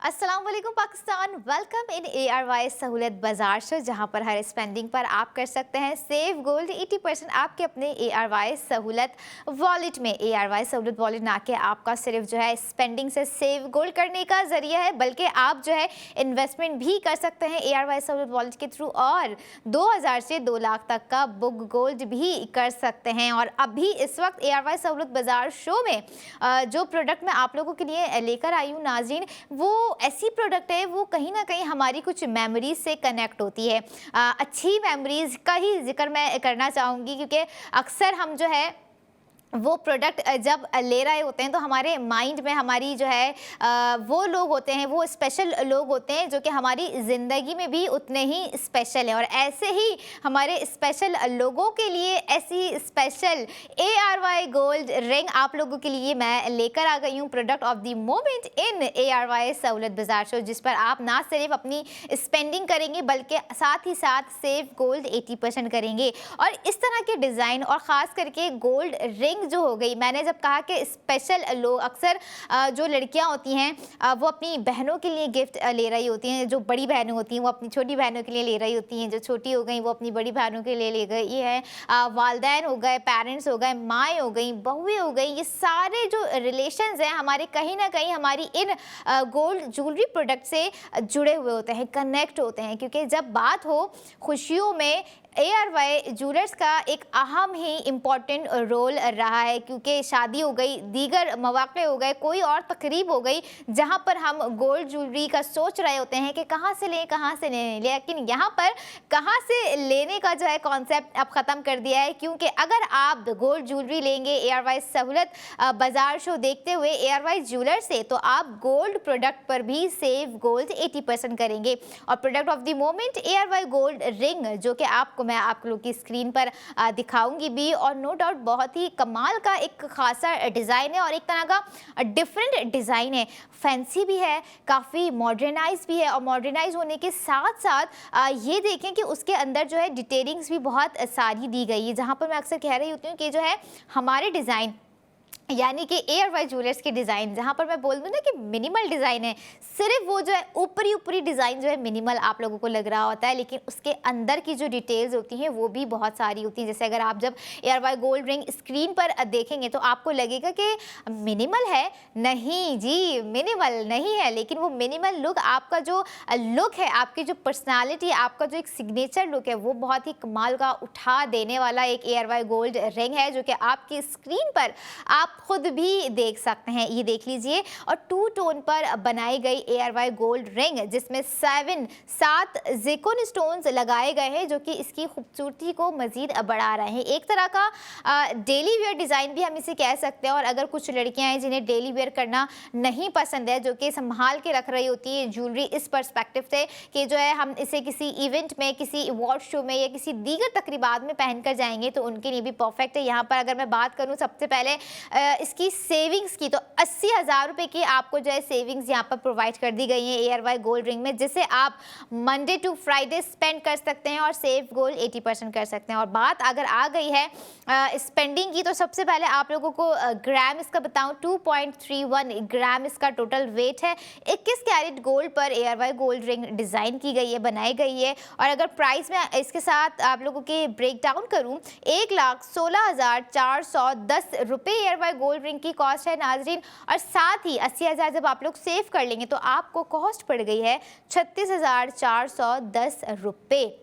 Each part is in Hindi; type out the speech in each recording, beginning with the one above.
अस्सलाम वालेकुम पाकिस्तान। वेलकम इन ARY सहूलत बाजार शो, जहां पर हर स्पेंडिंग पर आप कर सकते हैं सेव गोल्ड 80% आपके अपने ARY सहूलत वॉलेट में। ARY सहूलत वॉलेट ना कि आपका सिर्फ जो है स्पेंडिंग से सेव गोल्ड करने का जरिया है, बल्कि आप जो है इन्वेस्टमेंट भी कर सकते हैं ARY सहूलत वॉलेट के थ्रू और 2000 से 2 लाख तक का बुक गोल्ड भी कर सकते हैं। और अभी इस वक्त ARY सहूलत बाजार शो में जो प्रोडक्ट मैं आप लोगों के लिए लेकर आई हूँ नाज़रीन, वो ऐसी प्रोडक्ट है वो कहीं ना कहीं हमारी कुछ मेमोरीज से कनेक्ट होती है। अच्छी मेमोरीज का ही जिक्र मैं करना चाहूँगी, क्योंकि अक्सर हम जो है वो प्रोडक्ट जब ले रहे होते हैं तो हमारे माइंड में हमारी जो है वो लोग होते हैं, वो स्पेशल लोग होते हैं जो कि हमारी ज़िंदगी में भी उतने ही स्पेशल हैं। और ऐसे ही हमारे स्पेशल लोगों के लिए ऐसी स्पेशल ARY गोल्ड रिंग आप लोगों के लिए मैं लेकर आ गई हूँ, product of the moment in ARY सहूलत बाजार शो, जिस पर आप ना सिर्फ अपनी स्पेंडिंग करेंगे बल्कि साथ ही साथ सेव गोल्ड 80% करेंगे। और इस तरह के डिज़ाइन और ख़ास करके गोल्ड रिंग जो हो गई, मैंने जब कहा कि स्पेशल लोग अक्सर जो लड़कियां होती हैं वो अपनी बहनों के लिए गिफ्ट ले रही होती हैं, जो बड़ी बहनें होती हैं वो अपनी छोटी बहनों के लिए ले रही होती हैं, जो छोटी हो गई वो अपनी बड़ी बहनों के लिए ले गई है, वालदैन हो गए, पेरेंट्स हो गए, माएँ हो गई, बहुएं हो गई, ये सारे जो रिलेशंस हैं हमारे कहीं ना कहीं हमारी इन गोल्ड ज्वेलरी प्रोडक्ट से जुड़े हुए होते हैं, कनेक्ट होते हैं। क्योंकि जब बात हो खुशियों में ARY ज्वेलर्स का एक अहम ही इम्पॉर्टेंट रोल रहा है, क्योंकि शादी हो गई, दीगर मौके हो गए, कोई और तकरीब हो गई जहां पर हम गोल्ड ज्वेलरी का सोच रहे होते हैं कि कहां से लें कहां से लें, लेकिन यहां पर कहां से लेने का जो है कॉन्सेप्ट अब ख़त्म कर दिया है। क्योंकि अगर आप गोल्ड ज्वेलरी लेंगे ARY सहूलत बाजार शो देखते हुए ARY ज्वेलर से, तो आप गोल्ड प्रोडक्ट पर भी सेव गोल्ड 80% करेंगे। और product of the moment ARY gold ring, जो कि आपको मैं आप लोग की स्क्रीन पर दिखाऊंगी भी, और नो डाउट बहुत ही कमाल का एक खासा डिज़ाइन है और एक तरह का डिफरेंट डिज़ाइन है, फैंसी भी है, काफ़ी मॉडर्नाइज भी है। और मॉडर्नाइज होने के साथ साथ ये देखें कि उसके अंदर जो है डिटेलिंग्स भी बहुत सारी दी गई है, जहाँ पर मैं अक्सर कह रही होती हूँ कि जो है हमारे डिज़ाइन यानी कि ARY ज्वेलर्स के डिज़ाइन, जहाँ पर मैं बोल दूँ ना कि मिनिमल डिज़ाइन है, सिर्फ वो जो है ऊपरी ऊपरी डिज़ाइन जो है मिनिमल आप लोगों को लग रहा होता है, लेकिन उसके अंदर की जो डिटेल्स होती हैं वो भी बहुत सारी होती हैं। जैसे अगर आप जब ARY गोल्ड रिंग स्क्रीन पर देखेंगे तो आपको लगेगा कि मिनिमल है, नहीं जी मिनिमल नहीं है, लेकिन वो मिनिमल लुक, आपका जो लुक है, आपकी जो पर्सनैलिटी, आपका जो एक सिग्नेचर लुक है, वो बहुत ही कमाल का उठा देने वाला एक ARY गोल्ड रिंग है, जो कि आपकी स्क्रीन पर आप खुद भी देख सकते हैं। ये देख लीजिए, और 2 टोन पर बनाई गई ARY गोल्ड रिंग, जिसमें 7 ज़िरकोन स्टोन्स लगाए गए हैं, जो कि इसकी खूबसूरती को मज़ीद बढ़ा रहे हैं। एक तरह का डेली वेयर डिज़ाइन भी हम इसे कह सकते हैं। और अगर कुछ लड़कियां हैं जिन्हें डेली वेयर करना नहीं पसंद है, जो कि संभाल के रख रही होती है ज्वेलरी इस पर्सपेक्टिव से कि जो है हम इसे किसी इवेंट में, किसी अवार्ड शो में या किसी दीगर तकरीबात में पहनकर जाएंगे, तो उनके लिए भी परफेक्ट है। यहाँ पर अगर मैं बात करूँ सबसे पहले इसकी सेविंग्स की, तो 80,000 रुपये की आपको जो है सेविंग्स यहाँ पर प्रोवाइड कर दी गई है ARY गोल्ड रिंग में, जिसे आप मंडे टू फ्राइडे स्पेंड कर सकते हैं और सेव गोल्ड 80% कर सकते हैं। और बात अगर आ गई है स्पेंडिंग की, तो सबसे पहले आप लोगों को ग्राम इसका बताऊं, 2.31 ग्राम इसका टोटल वेट है। 21 कैरेट गोल्ड पर ARY गोल्ड रिंग डिज़ाइन की गई है, बनाई गई है। और अगर प्राइस में इसके साथ आप लोगों के ब्रेक डाउन करूँ, 1,16,410 रुपये ARY गोल्ड रिंग की कॉस्ट है नाजरीन। और साथ ही 80,000 जब आप लोग सेव कर लेंगे तो आपको कॉस्ट पड़ गई है 36,410 रुपये।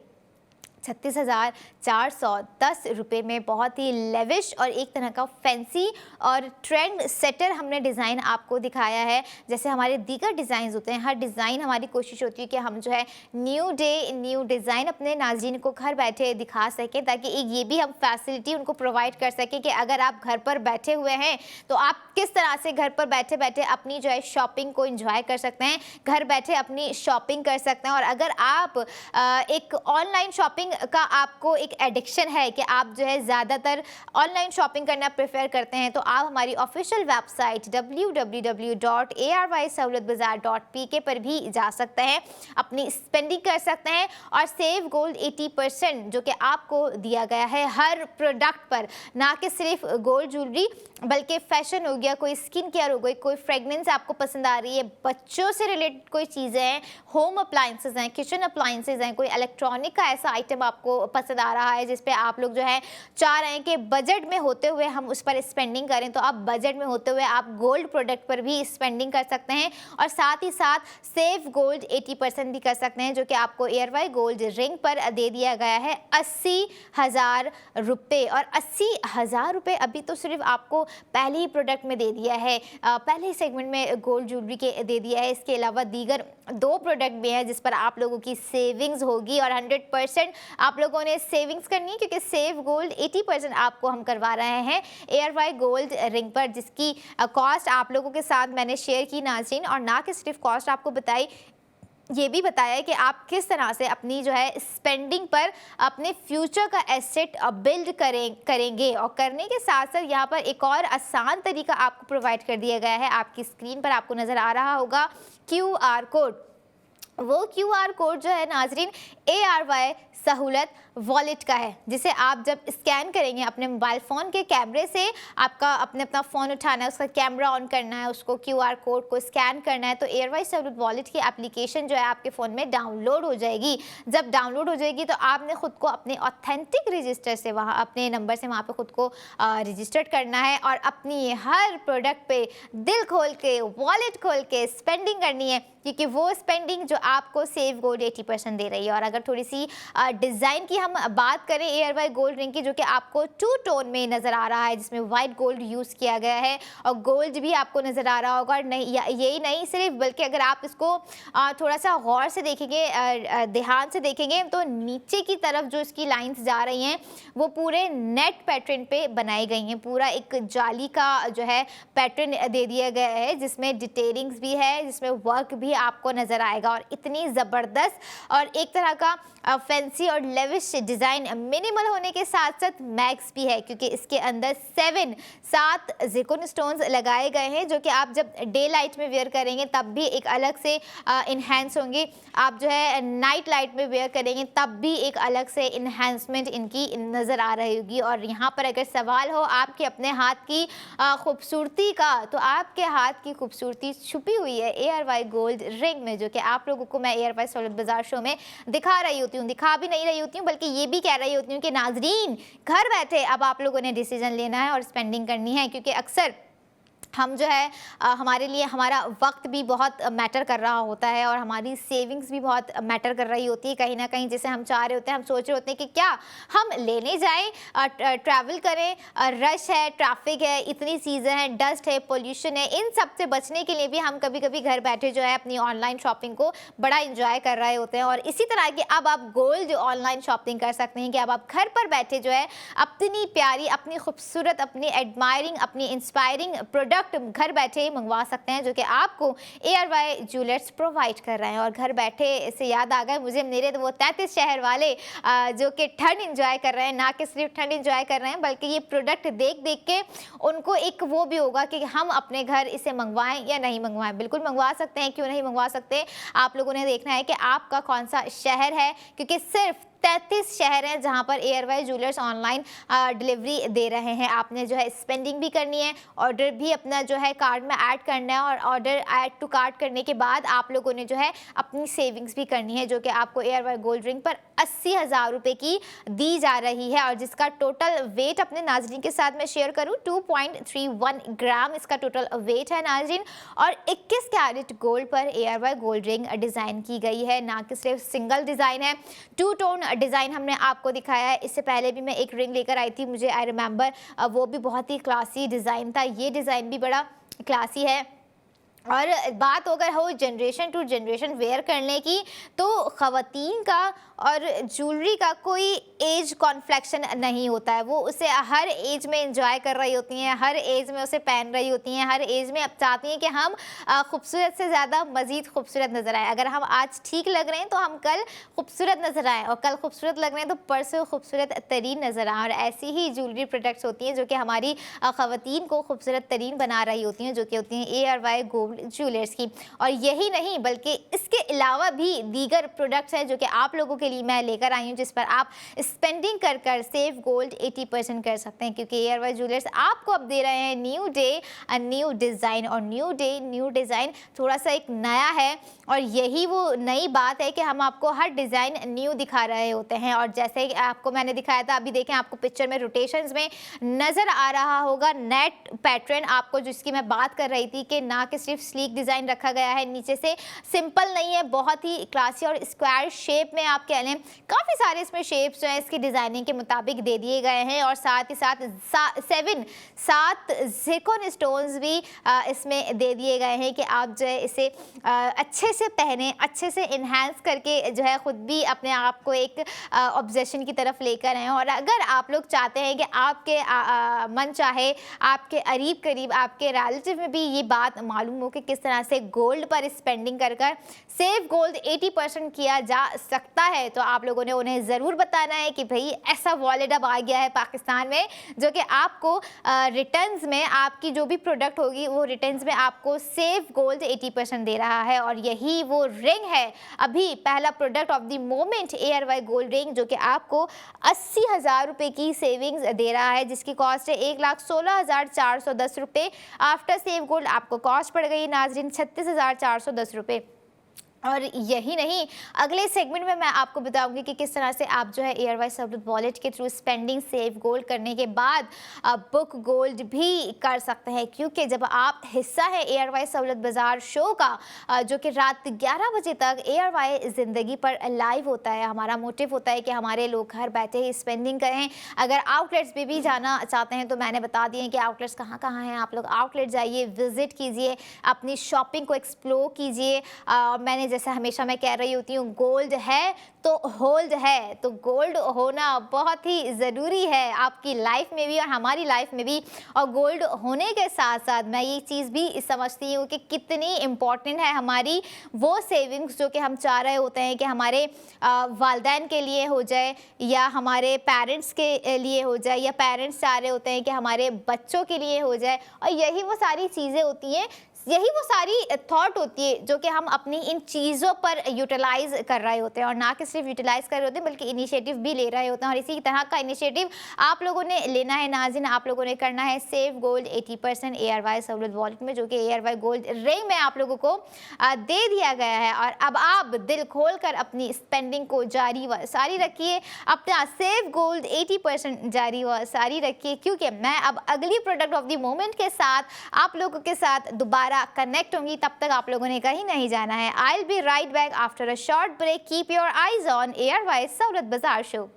36,410 रुपये में बहुत ही लेविश और एक तरह का फैंसी और ट्रेंड सेटर हमने डिज़ाइन आपको दिखाया है। जैसे हमारे दीगर डिज़ाइन होते हैं, हर डिज़ाइन हमारी कोशिश होती है कि हम जो है न्यू डे न्यू डिज़ाइन अपने नाज़रीन को घर बैठे दिखा सकें, ताकि एक ये भी हम फैसिलिटी उनको प्रोवाइड कर सकें कि अगर आप घर पर बैठे हुए हैं तो आप किस तरह से घर पर बैठे बैठे अपनी जो है शॉपिंग को इंजॉय कर सकते हैं, घर बैठे अपनी शॉपिंग कर सकते हैं। और अगर आप एक ऑनलाइन शॉपिंग शॉपिंग का आपको एक एडिक्शन है कि आप जो है ज़्यादातर ऑनलाइन शॉपिंग करना प्रेफर करते हैं, तो आप हमारी ऑफिशियल वेबसाइट www.arysahullatbazaar.pk पर भी जा सकते हैं, अपनी स्पेंडिंग कर सकते हैं और सेव गोल्ड 80% जो कि आपको दिया गया है हर प्रोडक्ट पर, ना कि सिर्फ गोल्ड ज्वेलरी बल्कि फैशन हो गया, कोई स्किन केयर हो गई, कोई फ्रेगनेंस आपको पसंद आ रही है, बच्चों से रिलेटेड कोई चीज़ें हैं, होम अप्लाइंसेस हैं, किचन अप्लाइंसेस हैं, कोई इलेक्ट्रॉनिक का ऐसा आइटम आपको पसंद आ रहा है जिस पे आप लोग जो है चाह रहे हैं कि बजट में होते हुए हम उस पर स्पेंडिंग करें, तो आप बजट में होते हुए आप गोल्ड प्रोडक्ट पर भी स्पेंडिंग कर सकते हैं और साथ ही साथ सेव गोल्ड 80% भी कर सकते हैं, जो कि आपको एयरवाई गोल्ड रिंग पर दे दिया गया है 80,000 रुपये। और 80,000 रुपये अभी तो सिर्फ आपको पहले ही प्रोडक्ट में दे दिया है, पहले ही सेगमेंट में गोल्ड ज्वेलरी के दे दिया है। इसके अलावा दीगर 2 प्रोडक्ट भी हैं जिस पर आप लोगों की सेविंग्स होगी और 100% आप लोगों ने सेविंग्स करनी है, क्योंकि सेव गोल्ड 80% आपको हम करवा रहे हैं एयरवाई गोल्ड रिंग पर, जिसकी कॉस्ट आप लोगों के साथ मैंने शेयर की नाज़रीन, और ना कि सिर्फ कॉस्ट आपको बताई, ये भी बताया है कि आप किस तरह से अपनी जो है स्पेंडिंग पर अपने फ्यूचर का एसेट बिल्ड करेंगे। और करने के साथ साथ यहाँ पर एक और आसान तरीका आपको प्रोवाइड कर दिया गया है, आपकी स्क्रीन पर आपको नज़र आ रहा होगा QR कोड। वो QR कोड जो है नाजरीन ARY सहूलत वॉलेट का है, जिसे आप जब स्कैन करेंगे अपने मोबाइल फ़ोन के कैमरे से, आपका अपना फ़ोन उठाना है, उसका कैमरा ऑन करना है, उसको QR कोड को स्कैन करना है, तो एयरवाई सहूलत वॉलेट की एप्लीकेशन जो है आपके फ़ोन में डाउनलोड हो जाएगी। जब डाउनलोड हो जाएगी तो आपने ख़ुद को अपने ऑथेंटिक रजिस्टर से वहाँ अपने नंबर से वहाँ पे ख़ुद को रजिस्टर्ड करना है और अपनी हर प्रोडक्ट पे दिल खोल के, वॉलेट खोल के स्पेंडिंग करनी है, क्योंकि वो स्पेंडिंग जो आपको सेव गोल्ड 80% दे रही है। और अगर थोड़ी सी डिज़ाइन की हम बात करें एयरवाई गोल्ड रिंग की, जो कि आपको 2 टोन में नज़र आ रहा है, जिसमें वाइट गोल्ड यूज़ किया गया है और गोल्ड भी आपको नज़र आ रहा होगा। नहीं, यही नहीं सिर्फ, बल्कि अगर आप इसको थोड़ा सा गौर से देखेंगे, ध्यान से देखेंगे, तो नीचे की तरफ जो इसकी लाइंस जा रही हैं वो पूरे नेट पैटर्न पे बनाई गई हैं। पूरा एक जाली का जो है पैटर्न दे दिया गया है, जिसमें डिटेलिंग्स भी है, जिसमें वर्क भी आपको नज़र आएगा। और इतनी ज़बरदस्त और एक तरह का फैंसी और लेविश डिज़ाइन, मिनिमल होने के साथ साथ मैक्स भी है, क्योंकि इसके अंदर 7 ज़िरकॉन स्टोन्स लगाए गए हैं, जो कि आप जब डे लाइट में वेयर करेंगे तब भी एक अलग से इन्हेंस होंगे, आप जो है नाइट लाइट में वेयर करेंगे तब भी एक अलग से इन्हेंसमेंट इनकी नज़र आ रही होगी। और यहाँ पर अगर सवाल हो आपके अपने हाथ की खूबसूरती का, तो आपके हाथ की खूबसूरती छुपी हुई है एयरवाई गोल्ड रिंग में, जो कि आप लोगों को मैं एयरवाई सहूलत बाजार शो में दिखा रही होती हूँ, दिखा भी नहीं रही होती हूँ, बल्कि ये भी कह रही होती हूँ कि नाजरीन घर बैठे अब आप लोगों ने डिसीजन लेना है और स्पेंडिंग करनी है, क्योंकि अक्सर हम जो है हमारे लिए हमारा वक्त भी बहुत मैटर कर रहा होता है और हमारी सेविंग्स भी बहुत मैटर कर रही होती है। कहीं ना कहीं जैसे हम चाह रहे होते हैं, हम सोच रहे होते हैं कि क्या हम लेने जाएं, ट्रैवल करें, रश है, ट्रैफिक है, इतनी चीज़ें हैं, डस्ट है, पोल्यूशन है, इन सब से बचने के लिए भी हम कभी कभी घर बैठे जो है अपनी ऑनलाइन शॉपिंग को बड़ा इंजॉय कर रहे होते हैं। और इसी तरह की अब आप गोल्ड ऑनलाइन शॉपिंग कर सकते हैं कि अब आप घर पर बैठे जो है अपनी प्यारी, अपनी खूबसूरत, अपनी एडमायरिंग, अपनी इंस्पायरिंग प्रोडक्ट घर बैठे ही मंगवा सकते हैं, जो कि आपको एयरवाई ज्वेलर्स प्रोवाइड कर रहे हैं। और घर बैठे से याद आ गए मुझे मेरे वो 33 शहर वाले जो कि ठंड इंजॉय कर रहे हैं, ना कि सिर्फ ठंड इंजॉय कर रहे हैं बल्कि ये प्रोडक्ट देख देख के उनको एक वो भी होगा कि हम अपने घर इसे मंगवाएं या नहीं मंगवाएं। बिल्कुल मंगवा सकते हैं, क्यों नहीं मंगवा सकते। आप लोगों ने देखना है कि आपका कौन सा शहर है, क्योंकि सिर्फ 33 शहर हैं जहां पर एयरवाई ज्वेलर्स ऑनलाइन डिलीवरी दे रहे हैं। आपने जो है स्पेंडिंग भी करनी है, ऑर्डर भी अपना जो है कार्ड में ऐड करना है, और ऑर्डर ऐड टू कार्ड करने के बाद आप लोगों ने जो है अपनी सेविंग्स भी करनी है, जो कि आपको एयरवाई गोल्ड रिंग पर 80,000 रुपये की दी जा रही है। और जिसका टोटल वेट अपने नाजरीन के साथ मैं शेयर करूं, 2.31 ग्राम इसका टोटल वेट है नाजरीन। और 21 कैरेट गोल्ड पर एयरवाई गोल्ड रिंग डिज़ाइन की गई है, ना कि सिर्फ सिंगल डिज़ाइन है, 2 टोन डिज़ाइन हमने आपको दिखाया है। इससे पहले भी मैं एक रिंग लेकर आई थी, मुझे आई रिमेंबर, वो भी बहुत ही क्लासी डिज़ाइन था, ये डिज़ाइन भी बड़ा क्लासी है। और बात अगर हो जनरेशन टू जनरेशन वेयर करने की, तो ख़वातीन का और ज्वेलरी का कोई एज कॉन्फ्लेक्शन नहीं होता है। वो उसे हर एज में एंजॉय कर रही होती हैं, हर एज में उसे पहन रही होती हैं, हर एज में अब चाहती हैं कि हम खूबसूरत से ज़्यादा मज़ीद खूबसूरत नज़र आएँ। अगर हम आज ठीक लग रहे हैं तो हम कल खूबसूरत नज़र आएँ, और कल खूबसूरत लग रहे हैं तो परसों खूबसूरत तरीन नज़र आएँ। और ऐसी ही ज्वेलरी प्रोडक्ट्स होती हैं जो कि हमारी ख़वातीन को खूबसूरत तरीन बना रही होती हैं, जो कि होती हैं ARY गोल्ड ज्वेलर्स की। और यही नहीं बल्कि इसके अलावा भी दीगर प्रोडक्ट्स हैं जो कि आप लोगों के लिए मैं लेकर आई हूँ, जिस पर आप स्पेंडिंग कर कर सेव गोल्ड 80% कर सकते हैं, क्योंकि ARY ज्वेलर्स आपको अब दे रहे हैं न्यू डे न्यू डिज़ाइन। और न्यू डे न्यू डिज़ाइन थोड़ा सा एक नया है, और यही वो नई बात है कि हम आपको हर डिज़ाइन न्यू दिखा रहे होते हैं। और जैसे कि आपको मैंने दिखाया था, अभी देखें आपको पिक्चर में रोटेशंस में नज़र आ रहा होगा नेट पैटर्न आपको, जिसकी मैं बात कर रही थी कि ना कि सिर्फ स्लीक डिज़ाइन रखा गया है, नीचे से सिंपल नहीं है, बहुत ही क्लासी और स्क्वायर शेप में आप कह लें। काफ़ी सारे इसमें शेप्स जो हैं इसकी डिज़ाइनिंग के मुताबिक दे दिए गए हैं, और साथ ही साथ 7 ज़िरकॉन स्टोन्स भी इसमें दे दिए गए हैं कि आप जो है इसे अच्छे से पहने, अच्छे से इन्हांस करके जो है ख़ुद भी अपने आप को एक ऑब्जेक्शन की तरफ लेकर आएँ। और अगर आप लोग चाहते हैं कि आपके मन चाहे आपके करीब करीब आपके रिलेटिव में भी ये बात मालूम हो कि किस तरह से गोल्ड पर स्पेंडिंग कर कर सेव गोल्ड 80% किया जा सकता है, तो आप लोगों ने उन्हें ज़रूर बताना है कि भाई ऐसा वॉलेट अब आ गया है पाकिस्तान में, जो कि आपको रिटर्न्स में आपकी जो भी प्रोडक्ट होगी वो रिटर्न्स में आपको सेव गोल्ड 80% दे रहा है। और यही वो रिंग है, अभी पहला product of the moment ARY gold ring, जो कि आपको 80,000 रुपये की सेविंग्स दे रहा है, जिसकी कॉस्ट है 1,16,410 रुपये। आफ्टर सेव गोल्ड आपको कॉस्ट पड़ गई नाजरीन 36,410 रुपये। और यही नहीं, अगले सेगमेंट में मैं आपको बताऊंगी कि किस तरह से आप जो है ARY सहूलत वॉलेट के थ्रू स्पेंडिंग सेव गोल्ड करने के बाद बुक गोल्ड भी कर सकते हैं, क्योंकि जब आप हिस्सा है ARY सहूलत बाज़ार शो का, जो कि रात 11 बजे तक ARY ज़िंदगी पर लाइव होता है। हमारा मोटिव होता है कि हमारे लोग घर बैठे ही स्पेंडिंग करें। अगर आउटलेट्स भी जाना चाहते हैं तो मैंने बता दिए कि आउटलेट्स कहाँ कहाँ हैं, आप लोग आउटलेट जाइए, विज़िट कीजिए, अपनी शॉपिंग को एक्सप्लोर कीजिए। मैंने जैसे हमेशा मैं कह रही होती हूँ, गोल्ड है तो होल्ड है, तो गोल्ड होना बहुत ही ज़रूरी है आपकी लाइफ में भी और हमारी लाइफ में भी। और गोल्ड होने के साथ साथ मैं ये चीज़ भी समझती हूँ कि कितनी इम्पॉर्टेंट है हमारी वो सेविंग्स जो कि हम चाह रहे होते हैं कि हमारे वालिदैन के लिए हो जाए, या हमारे पेरेंट्स के लिए हो जाए, या पेरेंट्स चाह रहे होते हैं कि हमारे बच्चों के लिए हो जाए। और यही वो सारी चीज़ें होती हैं, यही वो सारी थॉट होती है जो कि हम अपनी इन चीज़ों पर यूटिलाइज़ कर रहे होते हैं, और ना कि सिर्फ यूटिलाइज़ कर रहे होते हैं बल्कि इनिशिएटिव भी ले रहे होते हैं। और इसी तरह का इनिशिएटिव आप लोगों ने लेना है नाज़रीन, आप लोगों ने करना है सेव गोल्ड 80% ARY सहूलत वॉलेट में, जो कि ARY गोल्ड रिंग में आप लोगों को दे दिया गया है। और अब आप दिल खोल कर अपनी स्पेंडिंग को जारी व सारी रखिए, अपना सेव गोल्ड 80% जारी व सारी रखिए, क्योंकि मैं अब अगली प्रोडक्ट ऑफ द मोमेंट के साथ आप लोगों के साथ दोबारा कनेक्ट होंगी। तब तक आप लोगों ने कहीं नहीं जाना है। I'll be right back after a short break. Keep your eyes on ARY सहूलत बाज़ार show.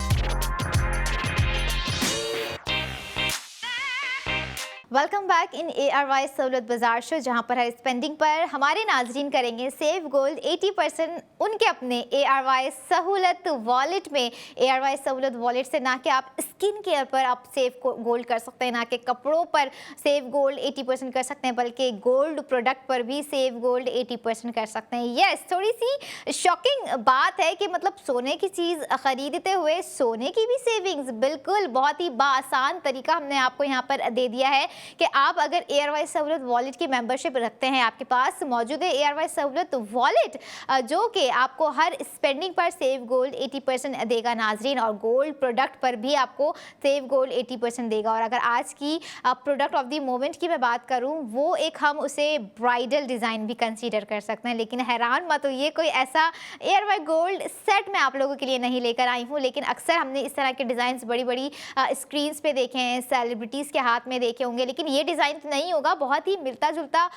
Welcome back in ARY सहूलत बाज़ार शो, जहाँ पर हर स्पेंडिंग पर हमारे नाजरीन करेंगे सेव गोल्ड 80% उनके अपने ARY सहूलत वॉलेट में। ARY सहूलत वॉलेट से ना कि आप स्किन केयर पर आप सेव गोल्ड कर सकते हैं, ना कि कपड़ों पर सेव गोल्ड 80% कर सकते हैं, बल्कि गोल्ड प्रोडक्ट पर भी सेव गोल्ड 80% कर सकते हैं। यस, थोड़ी सी शॉकिंग बात है कि मतलब सोने की चीज़ ख़रीदते हुए सोने की भी सेविंग्स, बिल्कुल बहुत ही बासान तरीका हमने आपको यहाँ पर दे दिया है कि आप अगर ARY सहूलत वॉलेट की मेंबरशिप रखते हैं, आपके पास मौजूद है ARY सहूलत वॉलेट, जो कि आपको हर स्पेंडिंग पर सेव गोल्ड 80% देगा नाजरीन, और गोल्ड प्रोडक्ट पर भी आपको सेव गोल्ड 80% देगा। और अगर आज की प्रोडक्ट ऑफ द मोमेंट की मैं बात करूं, वो एक हम उसे ब्राइडल डिज़ाइन भी कंसीडर कर सकते हैं। लेकिन हैरान मत होइए, कोई ऐसा ARY गोल्ड सेट मैं आप लोगों के लिए नहीं लेकर आई हूँ, लेकिन अक्सर हमने इस तरह के डिज़ाइन बड़ी बड़ी स्क्रीन्स पे देखे हैं, सेलिब्रिटीज़ के हाथ में देखे होंगे, लेकिन ये डिज़ाइन तो नहीं होगा, बहुत ही मिलता जुलता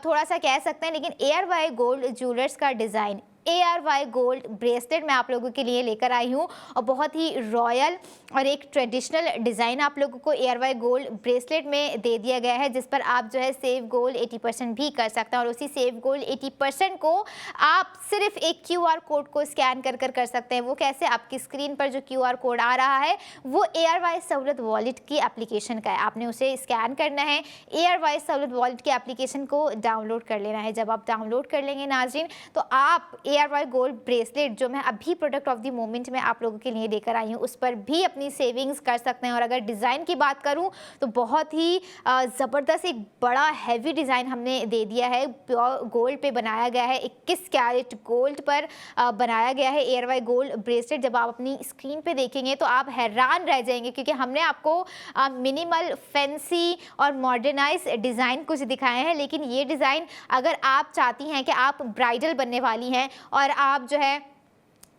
थोड़ा सा कह सकते हैं। लेकिन ARY गोल्ड ज्वेलर्स का डिज़ाइन ARY गोल्ड ब्रेसलेट मैं आप लोगों के लिए लेकर आई हूँ और बहुत ही रॉयल और एक ट्रेडिशनल डिज़ाइन आप लोगों को ARY गोल्ड ब्रेसलेट में दे दिया गया है, जिस पर आप जो है सेव गोल्ड 80% भी कर सकते हैं और उसी सेव गोल्ड 80% को आप सिर्फ एक QR कोड को स्कैन कर सकते हैं। वो कैसे? आपकी स्क्रीन पर जो QR कोड आ रहा है वो ARY सहूलत वॉलेट की एप्लीकेशन का है, आपने उसे स्कैन करना है, ARY सहूलत वॉलेट की एप्लीकेशन को डाउनलोड कर लेना है। जब आप डाउनलोड कर लेंगे नाज़रीन तो आप ARY गोल्ड ब्रेसलेट जो मैं अभी प्रोडक्ट ऑफ द मोमेंट में आप लोगों के लिए लेकर आई हूँ उस पर भी अपनी सेविंग्स कर सकते हैं। और अगर डिज़ाइन की बात करूँ तो बहुत ही ज़बरदस्त एक बड़ा हैवी डिज़ाइन हमने दे दिया है, प्योर गोल्ड पे बनाया गया है, 21 कैरेट गोल्ड पर बनाया गया है ARY गोल्ड ब्रेसलेट। जब आप अपनी स्क्रीन पे देखेंगे तो आप हैरान रह जाएंगे क्योंकि हमने आपको मिनिमल, फैंसी और मॉडर्नाइज डिज़ाइन कुछ दिखाए हैं, लेकिन ये डिज़ाइन अगर आप चाहती हैं कि आप ब्राइडल बनने वाली हैं और आप जो है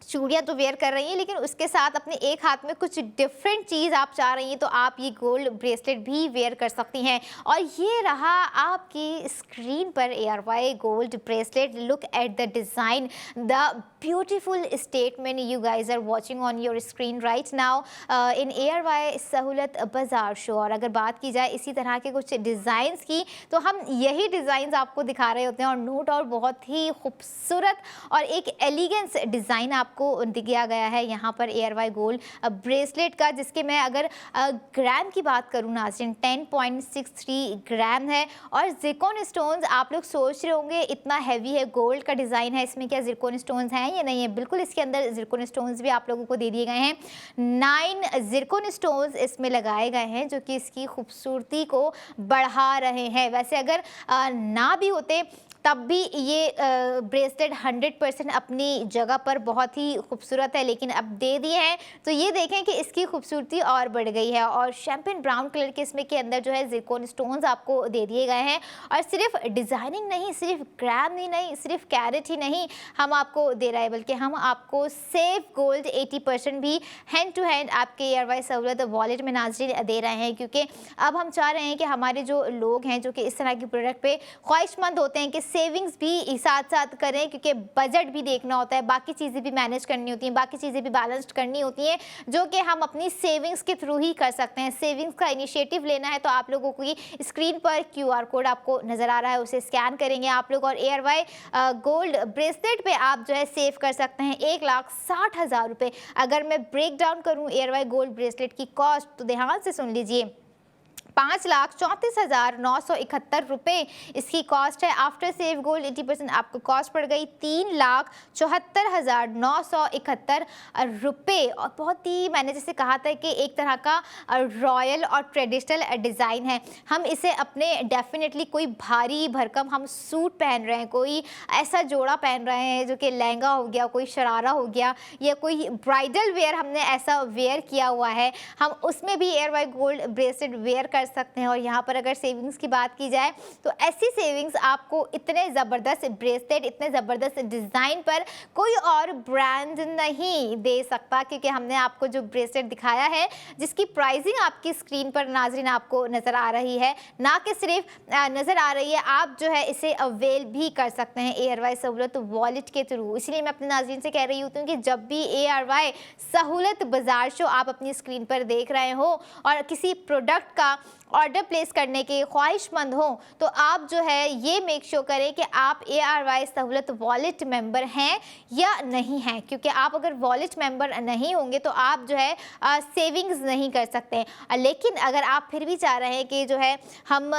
चूड़ियाँ तो वेयर कर रही हैं लेकिन उसके साथ अपने एक हाथ में कुछ डिफरेंट चीज़ आप चाह रही हैं तो आप ये गोल्ड ब्रेसलेट भी वेयर कर सकती हैं। और ये रहा आपकी स्क्रीन पर ARY gold bracelet. Look at the design, the beautiful statement you guys are watching on your screen right now in ARY सहूलत बाज़ार शो। और अगर बात की जाए इसी तरह के कुछ डिज़ाइंस की तो हम यही डिज़ाइंस आपको दिखा रहे होते हैं और नो डाउट बहुत ही खूबसूरत और एक एलिगेंस डिज़ाइन आपको दिया गया है यहाँ पर ARY गोल्ड ब्रेसलेट का, जिसके मैं अगर ग्राम की बात करूँ नाज़रीन 10.63 ग्राम है। और ज़िरकॉन स्टोन्स, आप लोग सोच रहे होंगे इतना हैवी है, गोल्ड का डिज़ाइन है, इसमें क्या ज़िरकॉन स्टोन्स हैं या नहीं है? बिल्कुल, इसके अंदर ज़िरकॉन स्टोन्स भी आप लोगों को दे दिए गए हैं। 9 ज़िरकॉन स्टोन्स इसमें लगाए गए हैं जो कि इसकी खूबसूरती को बढ़ा रहे हैं। वैसे अगर ना भी होते तब भी ये ब्रेसलेट 100% अपनी जगह पर बहुत ही खूबसूरत है, लेकिन अब दे दिए हैं तो ये देखें कि इसकी खूबसूरती और बढ़ गई है। और शैम्पेन ब्राउन कलर के इसमें के अंदर जो है ज़िरकॉन स्टोन्स आपको दे दिए गए हैं। और सिर्फ डिज़ाइनिंग नहीं, सिर्फ ग्राम ही नहीं, सिर्फ कैरेट ही नहीं हम आपको दे रहे हैं, बल्कि हम आपको सेव गोल्ड 80% भी हैंड टू हैंड आपके ARY सहूलत वॉलेट में नाज़रीन दे रहे हैं। क्योंकि अब हम चाह रहे हैं कि हमारे जो लोग हैं जो कि इस तरह की प्रोडक्ट पे ख्वाहिशमंद होते हैं कि सेविंग्स भी साथ साथ करें, क्योंकि बजट भी देखना होता है, बाकी चीज़ें भी मैनेज करनी होती हैं, बाकी चीज़ें भी बैलेंस्ड करनी होती हैं, जो कि हम अपनी सेविंग्स के थ्रू ही कर सकते हैं। सेविंग्स का इनिशिएटिव लेना है तो आप लोगों की स्क्रीन पर QR कोड आपको नज़र आ रहा है, उसे स्कैन करेंगे आप लोग और ARY गोल्ड ब्रेसलेट पे आप जो है सेव कर सकते हैं 1,60,000 रुपये। अगर मैं ब्रेक डाउन करूँ ARY गोल्ड ब्रेसलेट की कॉस्ट तो ध्यान से सुन लीजिए, 5,34,971 रुपये इसकी कॉस्ट है। आफ्टर सेव गोल्ड 80% आपको कॉस्ट पड़ गई 3,74,971 रुपये। और बहुत ही, मैंने जैसे कहा था कि एक तरह का रॉयल और ट्रेडिशनल डिज़ाइन है। हम इसे अपने डेफिनेटली कोई भारी भरकम हम सूट पहन रहे हैं, कोई ऐसा जोड़ा पहन रहे हैं जो कि लहंगा हो गया, कोई शरारा हो गया, या कोई ब्राइडल वेयर हमने ऐसा वेयर किया हुआ है, हम उसमें भी ARY गोल्ड ब्रेसलेट वेयर कर सकते हैं। और यहाँ पर अगर सेविंग्स की बात की जाए तो ऐसी सेविंग्स आपको इतने ज़बरदस्त ब्रेसलेट, इतने ज़बरदस्त डिज़ाइन पर कोई और ब्रांड नहीं दे सकता, क्योंकि हमने आपको जो ब्रेसलेट दिखाया है जिसकी प्राइसिंग आपकी स्क्रीन पर नाज़रीन आपको नज़र आ रही है, ना कि सिर्फ नज़र आ रही है, आप जो है इसे अवेल भी कर सकते हैं ARY सहूलत वॉलेट के थ्रू। इसलिए मैं अपने नाज़रीन से कह रही होती हूँ कि जब भी ARY सहूलत बाज़ार शो आप अपनी स्क्रीन पर देख रहे हो और किसी प्रोडक्ट का ऑर्डर प्लेस करने के ख्वाहिशमंद हो तो आप जो है ये मेक श्योर करें कि आप ARY सहूलत वॉलेट मेंबर हैं या नहीं हैं, क्योंकि आप अगर वॉलेट मेंबर नहीं होंगे तो आप जो है सेविंग्स नहीं कर सकते। लेकिन अगर आप फिर भी चाह रहे हैं कि जो है हम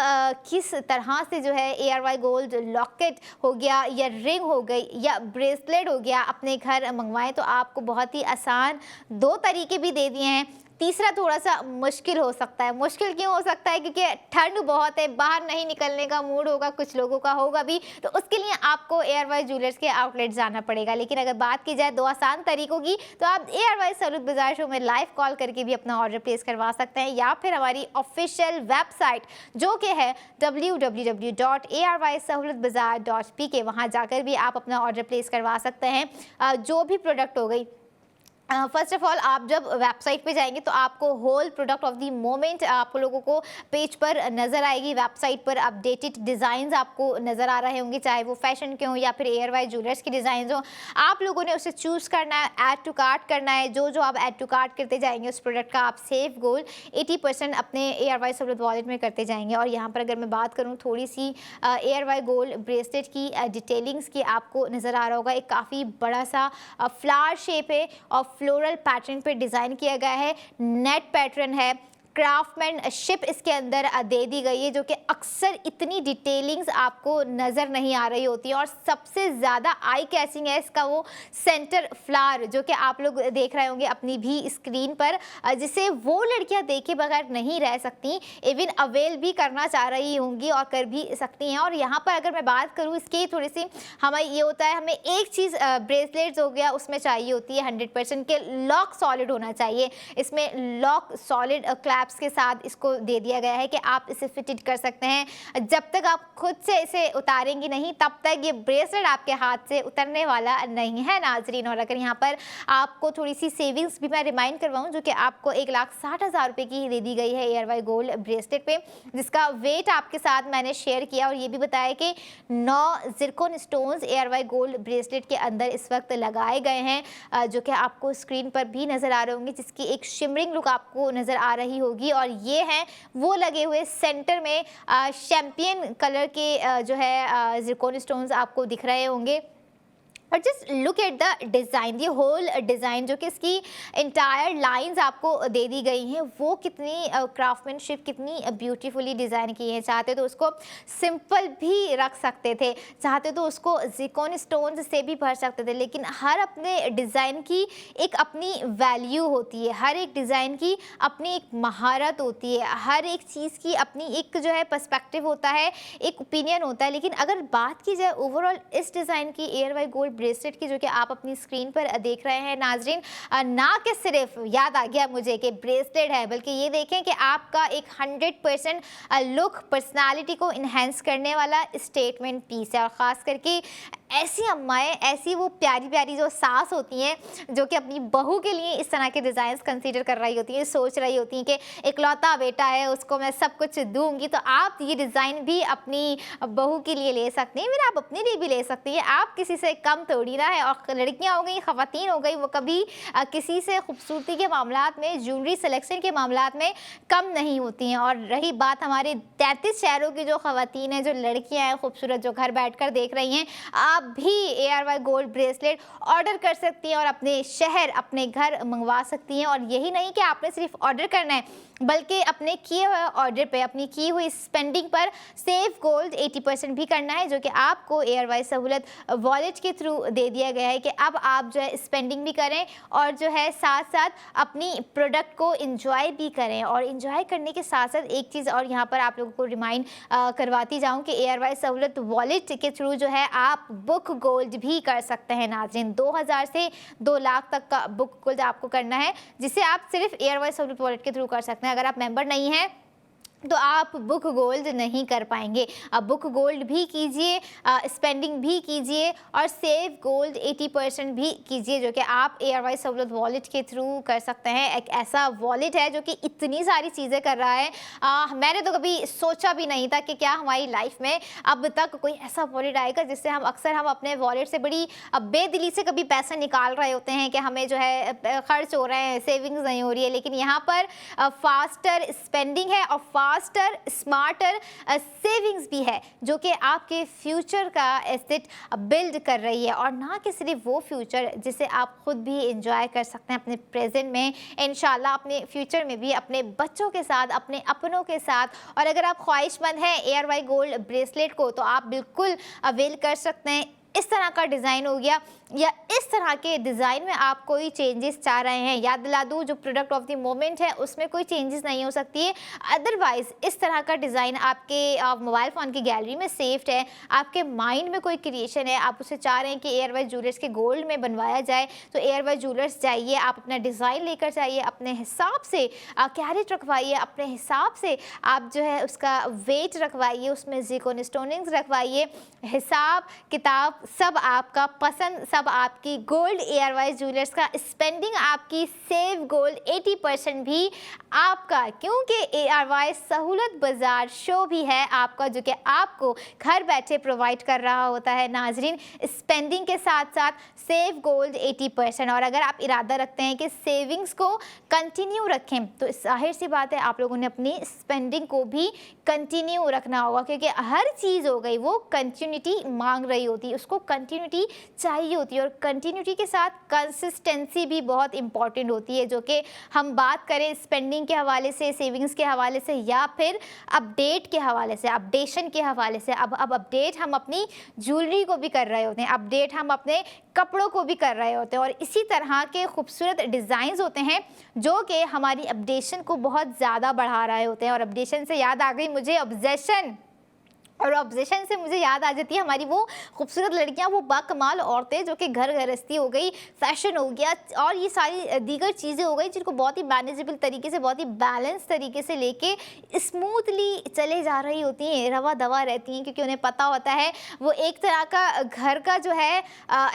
किस तरह से जो है ARY गोल्ड लॉकेट हो गया या रिंग हो गई या ब्रेसलेट हो गया अपने घर मंगवाएं, तो आपको बहुत ही आसान 2 तरीके भी दे दिए हैं। तीसरा थोड़ा सा मुश्किल हो सकता है। मुश्किल क्यों हो सकता है? क्योंकि ठंड बहुत है, बाहर नहीं निकलने का मूड होगा, कुछ लोगों का होगा भी, तो उसके लिए आपको ARY ज्वेलर्स के आउटलेट जाना पड़ेगा। लेकिन अगर बात की जाए 2 आसान तरीकों की तो आप ARY सहूलत बाज़ार शो में लाइव कॉल करके भी अपना ऑर्डर प्लेस करवा सकते हैं, या फिर हमारी ऑफिशियल वेबसाइट जो कि है www.arysahoulatbazaar.pk, वहाँ जाकर भी आप अपना ऑर्डर प्लेस करवा सकते हैं। जो भी प्रोडक्ट हो गई, फर्स्ट ऑफ ऑल आप जब वेबसाइट पे जाएंगे तो आपको whole product of the moment आप लोगों को पेज पर नज़र आएगी। वेबसाइट पर अपडेटेड डिज़ाइंस आपको नज़र आ रहे होंगे, चाहे वो फैशन के हों या फिर एयरवाई ज्वेलर्स के डिज़ाइन हों। आप लोगों ने उसे चूज़ करना है, ऐड टू कार्ट करना है। जो जो आप ऐड टू कार्ट करते जाएंगे उस प्रोडक्ट का आप सेव गोल 80% अपने एयरवाई सहूलत वॉलेट में करते जाएंगे। और यहाँ पर अगर मैं बात करूँ थोड़ी सी एयरवाई गोल्ड ब्रेसलेट की डिटेलिंग्स की, आपको नज़र आ रहा होगा एक काफ़ी बड़ा सा फ्लावर शेप है और फ्लोरल पैटर्न पे डिज़ाइन किया गया है। नेट पैटर्न है, क्राफ्टमैनशिप इसके अंदर दे दी गई है, जो कि अक्सर इतनी डिटेलिंग्स आपको नज़र नहीं आ रही होती है। और सबसे ज़्यादा आई कैचिंग है इसका वो सेंटर फ्लावर, जो कि आप लोग देख रहे होंगे अपनी भी स्क्रीन पर, जिसे वो लड़कियां देखे बगैर नहीं रह सकती, इवन अवेल भी करना चाह रही होंगी और कर भी सकती हैं। और यहाँ पर अगर मैं बात करूँ इसकी थोड़ी सी, हमें ये होता है, हमें एक चीज़ ब्रेसलेट्स हो गया उसमें चाहिए होती है 100% के लॉक सॉलिड होना चाहिए। इसमें लॉक सॉलिड क्लैप्स के साथ इसको दे दिया गया है कि आप इसे फिटेड कर सकते हैं। जब तक आप खुद से इसे उतारेंगी नहीं तब तक ये ब्रेसलेट आपके हाथ से उतरने वाला नहीं है नाजरीन। और अगर यहाँ पर आपको थोड़ी सी सेविंग्स भी मैं रिमाइंड करवाऊँ, जो कि आपको 1,60,000 रुपये की दे दी गई है एयरवाई गोल्ड ब्रेसलेट पे, जिसका वेट आपके साथ मैंने शेयर किया और ये भी बताया कि 9 zircon stones ARY gold bracelet के अंदर इस वक्त लगाए गए हैं, जो कि आपको स्क्रीन पर भी नज़र आ रहे होंगे, जिसकी एक शिमरिंग लुक आपको नज़र आ रही होगी। और ये हैं वो लगे हुए सेंटर में शैम्पियन कलर के जो है जिरकोन स्टोन्स आपको दिख रहे होंगे। और just look at the design, ये होल डिज़ाइन जो कि इसकी इंटायर लाइंस आपको दे दी गई हैं, वो कितनी क्राफ्टमैनशिप कितनी ब्यूटीफुली डिज़ाइन की है। चाहते तो उसको सिंपल भी रख सकते थे, चाहते तो उसको जिरकोन स्टोन्स से भी भर सकते थे, लेकिन हर अपने डिज़ाइन की एक अपनी वैल्यू होती है, हर एक डिज़ाइन की अपनी एक महारत होती है, हर एक चीज़ की अपनी एक जो है पर्सपेक्टिव होता है, एक ओपिनियन होता है। लेकिन अगर बात की जाए ओवरऑल इस डिज़ाइन की एयरवाई गोल्ड ब्रेसलेट की, जो कि आप अपनी स्क्रीन पर देख रहे हैं नाजरीन, ना कि सिर्फ याद आ गया मुझे कि ब्रेसलेट है, बल्कि ये देखें कि आपका एक 100% लुक पर्सनालिटी को इन्हेंस करने वाला स्टेटमेंट पीस है। और ख़ास करके ऐसी अम्माएँ, ऐसी वो प्यारी प्यारी जो सास होती हैं जो कि अपनी बहू के लिए इस तरह के डिज़ाइंस कंसीडर कर रही होती हैं, सोच रही होती हैं कि इकलौता बेटा है उसको मैं सब कुछ दूंगी, तो आप ये डिज़ाइन भी अपनी बहू के लिए ले सकती हैं, फिर आप अपने लिए भी ले सकती हैं। आप किसी से कम थोड़ी ना है। और लड़कियाँ हो गई, ख़वातीन हो गई, वो कभी किसी से खूबसूरती के मामलात में, ज्वेलरी सिलेक्शन के मामलात में कम नहीं होती हैं। और रही बात हमारे 33 शहरों की जो ख़वातीन हैं, जो लड़कियाँ हैं खूबसूरत, जो घर बैठ कर देख रही हैं, आप भी एयरवाई गोल्ड ब्रेसलेट ऑर्डर कर सकती हैं और अपने शहर, अपने घर मंगवा सकती हैं। और यही नहीं कि आपने सिर्फ ऑर्डर करना है, बल्कि अपने किए हुए ऑर्डर पे, अपनी की हुई स्पेंडिंग पर सेव गोल्ड 80% भी करना है, जो कि आपको एयरवाई सहूलत वॉलेट के थ्रू दे दिया गया है कि अब आप जो है स्पेंडिंग भी करें और जो है साथ साथ अपनी प्रोडक्ट को इंजॉय भी करें। और इंजॉय करने के साथ साथ एक चीज़ और यहाँ पर आप लोगों को रिमाइंड करवाती जाऊँ कि एयरवाई सहूलत वॉलेट के थ्रू जो है आप बुक गोल्ड भी कर सकते हैं नाज़रीन। 2000 से 2 लाख तक का बुक गोल्ड आपको करना है, जिसे आप सिर्फ एयरवाई सहूलत वॉलेट के थ्रू कर सकते हैं। अगर आप मेंबर नहीं हैं तो आप बुक गोल्ड नहीं कर पाएंगे। अब बुक गोल्ड भी कीजिए, स्पेंडिंग भी कीजिए और सेव गोल्ड 80% भी कीजिए, जो कि आप एयरवाई सहूलत वॉलेट के थ्रू कर सकते हैं। एक ऐसा वॉलेट है जो कि इतनी सारी चीज़ें कर रहा है, मैंने तो कभी सोचा भी नहीं था कि क्या हमारी लाइफ में अब तक कोई ऐसा वॉलेट आएगा जिससे हम अपने वॉलेट से बड़ी बेदिली से कभी पैसे निकाल रहे होते हैं कि हमें जो है खर्च हो रहे हैं, सेविंग्स नहीं हो रही है। लेकिन यहाँ पर फास्टर स्पेंडिंग है और फास्टर स्मार्टर सेविंग्स भी है, जो कि आपके फ्यूचर का एसेट बिल्ड कर रही है। और ना कि सिर्फ वो फ्यूचर जिसे आप खुद भी एंजॉय कर सकते हैं अपने प्रेजेंट में, इंशाल्लाह अपने फ्यूचर में भी अपने बच्चों के साथ, अपने अपनों के साथ। और अगर आप ख्वाहिशमंद हैं एयरवाई गोल्ड ब्रेसलेट को, तो आप बिल्कुल अवेल कर सकते हैं। इस तरह का डिज़ाइन हो गया या इस तरह के डिज़ाइन में आप कोई चेंजेस चाह रहे हैं, याद दिला दूँ जो प्रोडक्ट ऑफ द मोमेंट है उसमें कोई चेंजेस नहीं हो सकती है। अदरवाइज़ इस तरह का डिज़ाइन आपके मोबाइल फ़ोन की गैलरी में सेव्ड है, आपके माइंड में कोई क्रिएशन है, आप उसे चाह रहे हैं कि एयरवाई ज्वेलर्स के गोल्ड में बनवाया जाए, तो एयरवाई ज्वेलर्स जाइए, आप अपना डिज़ाइन लेकर जाइए, अपने हिसाब से कैरेट रखवाइए, अपने हिसाब से आप जो है उसका वेट रखवाइए, उसमें ज़िरकोन स्टोनिंग्स रखवाइए, हिसाब किताब सब आपका पसंद, सब अब आपकी गोल्ड ARY ज्वेलर्स का स्पेंडिंग, आपकी सेव गोल्ड 80% भी आपका, क्योंकि ARY सहूलत बाजार शो भी है आपका, जो कि आपको घर बैठे प्रोवाइड कर रहा होता है नाजरीन, स्पेंडिंग के साथ साथ सेव गोल्ड 80%। और अगर आप इरादा रखते हैं कि सेविंग्स को कंटिन्यू रखें तो जाहिर सी बात है आप लोगों ने अपनी स्पेंडिंग को भी कंटिन्यू रखना होगा, क्योंकि हर चीज़ हो गई वो कंटिन्यूटी मांग रही होती है, उसको कंटिन्यूटी चाहिए होती है। और कंटिन्यूटी के साथ कंसिस्टेंसी भी बहुत इंपॉर्टेंट होती है, जो कि हम बात करें स्पेंडिंग के हवाले से, सेविंग्स के हवाले से, या फिर अपडेट के हवाले से, अपडेशन के हवाले से। अब अपडेट हम अपनी ज्वेलरी को भी कर रहे होते हैं, अपडेट हम अपने कपड़ों को भी कर रहे होते हैं, और इसी तरह के खूबसूरत डिज़ाइंस होते हैं जो कि हमारी अपडेशन को बहुत ज़्यादा बढ़ा रहे होते हैं। और अपडेशन से याद आ गई मुझे ऑब्जेशन, और ऑब्जेशन से मुझे याद आ जाती है हमारी वो खूबसूरत लड़कियां, वो बाकमाल औरतें जो कि घर गृहस्थी हो गई, फैशन हो गया, और ये सारी दीगर चीज़ें हो गई जिनको बहुत ही मैनेजेबल तरीके से, बहुत ही बैलेंस तरीके से लेके स्मूथली चले जा रही होती हैं, रवा दवा रहती हैं, क्योंकि उन्हें पता होता है वो एक तरह का घर का जो है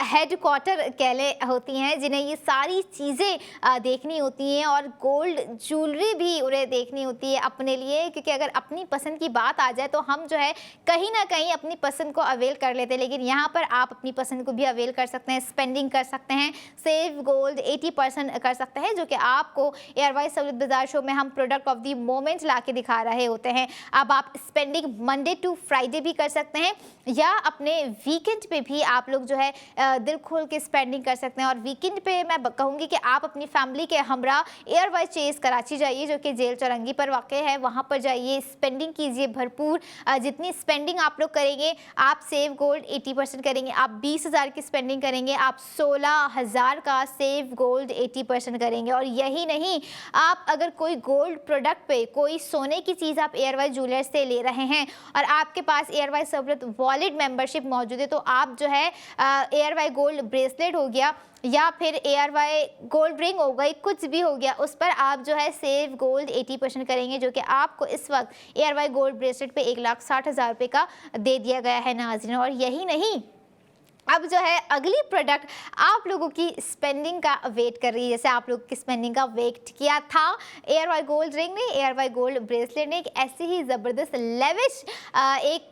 हेड क्वार्टर कहले होती हैं, जिन्हें ये सारी चीज़ें देखनी होती हैं, और गोल्ड ज्वेलरी भी उन्हें देखनी होती है अपने लिए, क्योंकि अगर अपनी पसंद की बात आ जाए तो हम जो है कहीं ना कहीं अपनी पसंद को अवेल कर लेते हैं। लेकिन यहाँ पर आप अपनी पसंद को भी अवेल कर सकते हैं, स्पेंडिंग कर सकते हैं, सेव गोल्ड 80% कर सकते हैं, जो कि आपको ARY सहूलत बाजार शो में हम प्रोडक्ट ऑफ द मोमेंट ला के दिखा रहे होते हैं। अब आप स्पेंडिंग मंडे टू फ्राइडे भी कर सकते हैं, या अपने वीकेंड पे भी आप लोग जो है दिल खोल के स्पेंडिंग कर सकते हैं। और वीकेंड पे मैं कहूँगी कि आप अपनी फैमिली के हमरा ARY चेस कराची जाइए, जो कि जेल चौरंगी पर वाक़ है, वहाँ पर जाइए, स्पेंडिंग कीजिए भरपूर। जितनी स्पेंडिंग आप लोग करेंगे, आप सेव गोल्ड 80% करेंगे, आप 20,000 की स्पेंडिंग करेंगे, आप 16,000 का सेव गोल्ड 80% करेंगे। और यही नहीं, आप अगर कोई गोल्ड प्रोडक्ट पे, कोई सोने की चीज़ आप ARY ज्वेलर्स से ले रहे हैं और आपके पास ARY सहूलत वॉलेट मेंबरशिप मौजूद है, तो आप जो है ARY गोल्ड ब्रेसलेट हो गया या फिर ARY गोल्ड रिंग हो गई, कुछ भी हो गया, उस पर आप जो है सेव गोल्ड 80% करेंगे, जो कि आपको इस वक्त ARY गोल्ड ब्रेसलेट पे 1,60,000 रुपये का दे दिया गया है नाज़रीन। और यही नहीं, अब जो है अगली प्रोडक्ट आप लोगों की स्पेंडिंग का वेट कर रही है, जैसे आप लोगों की स्पेंडिंग का वेट किया था ARY गोल्ड रिंग ने, ARY गोल्ड ब्रेसलेट ने, एक ऐसी ही ज़बरदस्त लेविश एक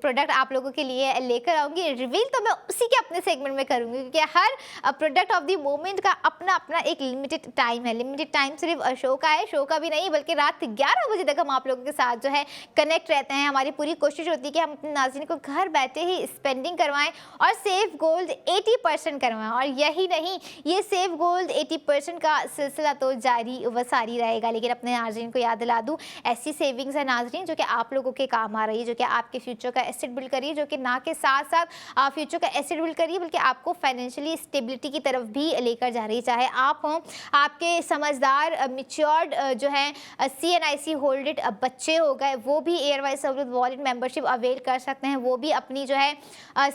प्रोडक्ट आप लोगों के लिए लेकर आऊँगी। रिवील तो मैं उसी के अपने सेगमेंट में करूँगी, क्योंकि हर प्रोडक्ट ऑफ द मोमेंट का अपना अपना एक लिमिटेड टाइम है। लिमिटेड टाइम सिर्फ शो का है, शो का भी नहीं बल्कि रात 11 बजे तक हम आप लोगों के साथ जो है कनेक्ट रहते हैं। हमारी पूरी कोशिश होती है कि हम अपने नाज़रीन को घर बैठे ही स्पेंडिंग करवाएं और सेव गोल्ड 80% करवाएं। और यही नहीं, ये सेव गोल्ड 80% का सिलसिला तो जारी व सारी रहेगा। लेकिन अपने नाज़रीन को याद दिला दूं, ऐसी सेविंग्स है नाज़रीन जो कि आप लोगों के काम आ रही है, जो कि आपके फ्यूचर का एसेट बिल्ड करिए, जो कि ना के साथ साथ फ्यूचर का एसेट बिल्ड करिए बल्कि आपको फाइनेंशियली स्टेबिलिटी की तरफ भी लेकर जा रही है। चाहे आप हों, आपके समझदार मिच्योर्ड जो है CNIC होल्डेड बच्चे हो गए, वो भी ARY सहूलत वॉलेट मेंबरशिप अवेल कर सकते हैं, वो भी अपनी जो है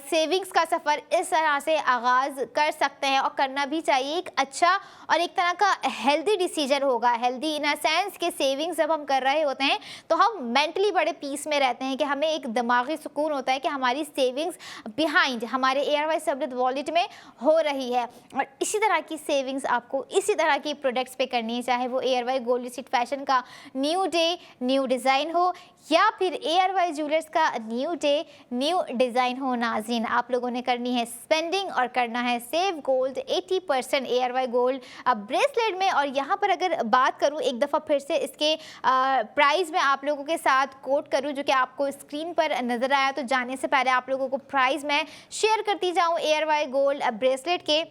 सेविंग्स का सफ़र इस तरह से आगाज़ कर सकते हैं। और करना भी चाहिए, एक अच्छा और एक तरह का हेल्दी डिसीजन होगा। हेल्दी इन अ सेंस कि सेविंग्स जब हम कर रहे होते हैं तो हम मेंटली बड़े पीस में रहते हैं, कि हमें एक दिमागी सुकून होता है कि हमारी सेविंग्स बिहाइंड हमारे ARY सहूलत वॉलेट में हो रही है। और इसी तरह की सेविंग्स आपको इसी तरह की प्रोडक्ट्स पे करनी है, चाहे वो ARY गोल्ड स्ट्रीट फैशन का न्यू डे न्यू डिज़ाइन हो या फिर ARY ज्वेलर्स का न्यू डे न्यू डिज़ाइन हो। नाज़रीन, आप लोगों ने करनी है स्पेंडिंग और करना है save gold 80% ARY gold bracelet में। और यहाँ पर अगर बात करूँ एक दफ़ा फिर से इसके प्राइस में आप लोगों के साथ कोट करूँ, जो कि आपको स्क्रीन पर नज़र आया, तो जाने से पहले आप लोगों को प्राइस मैं शेयर करती जाऊँ। ARY गोल्ड ब्रेसलेट के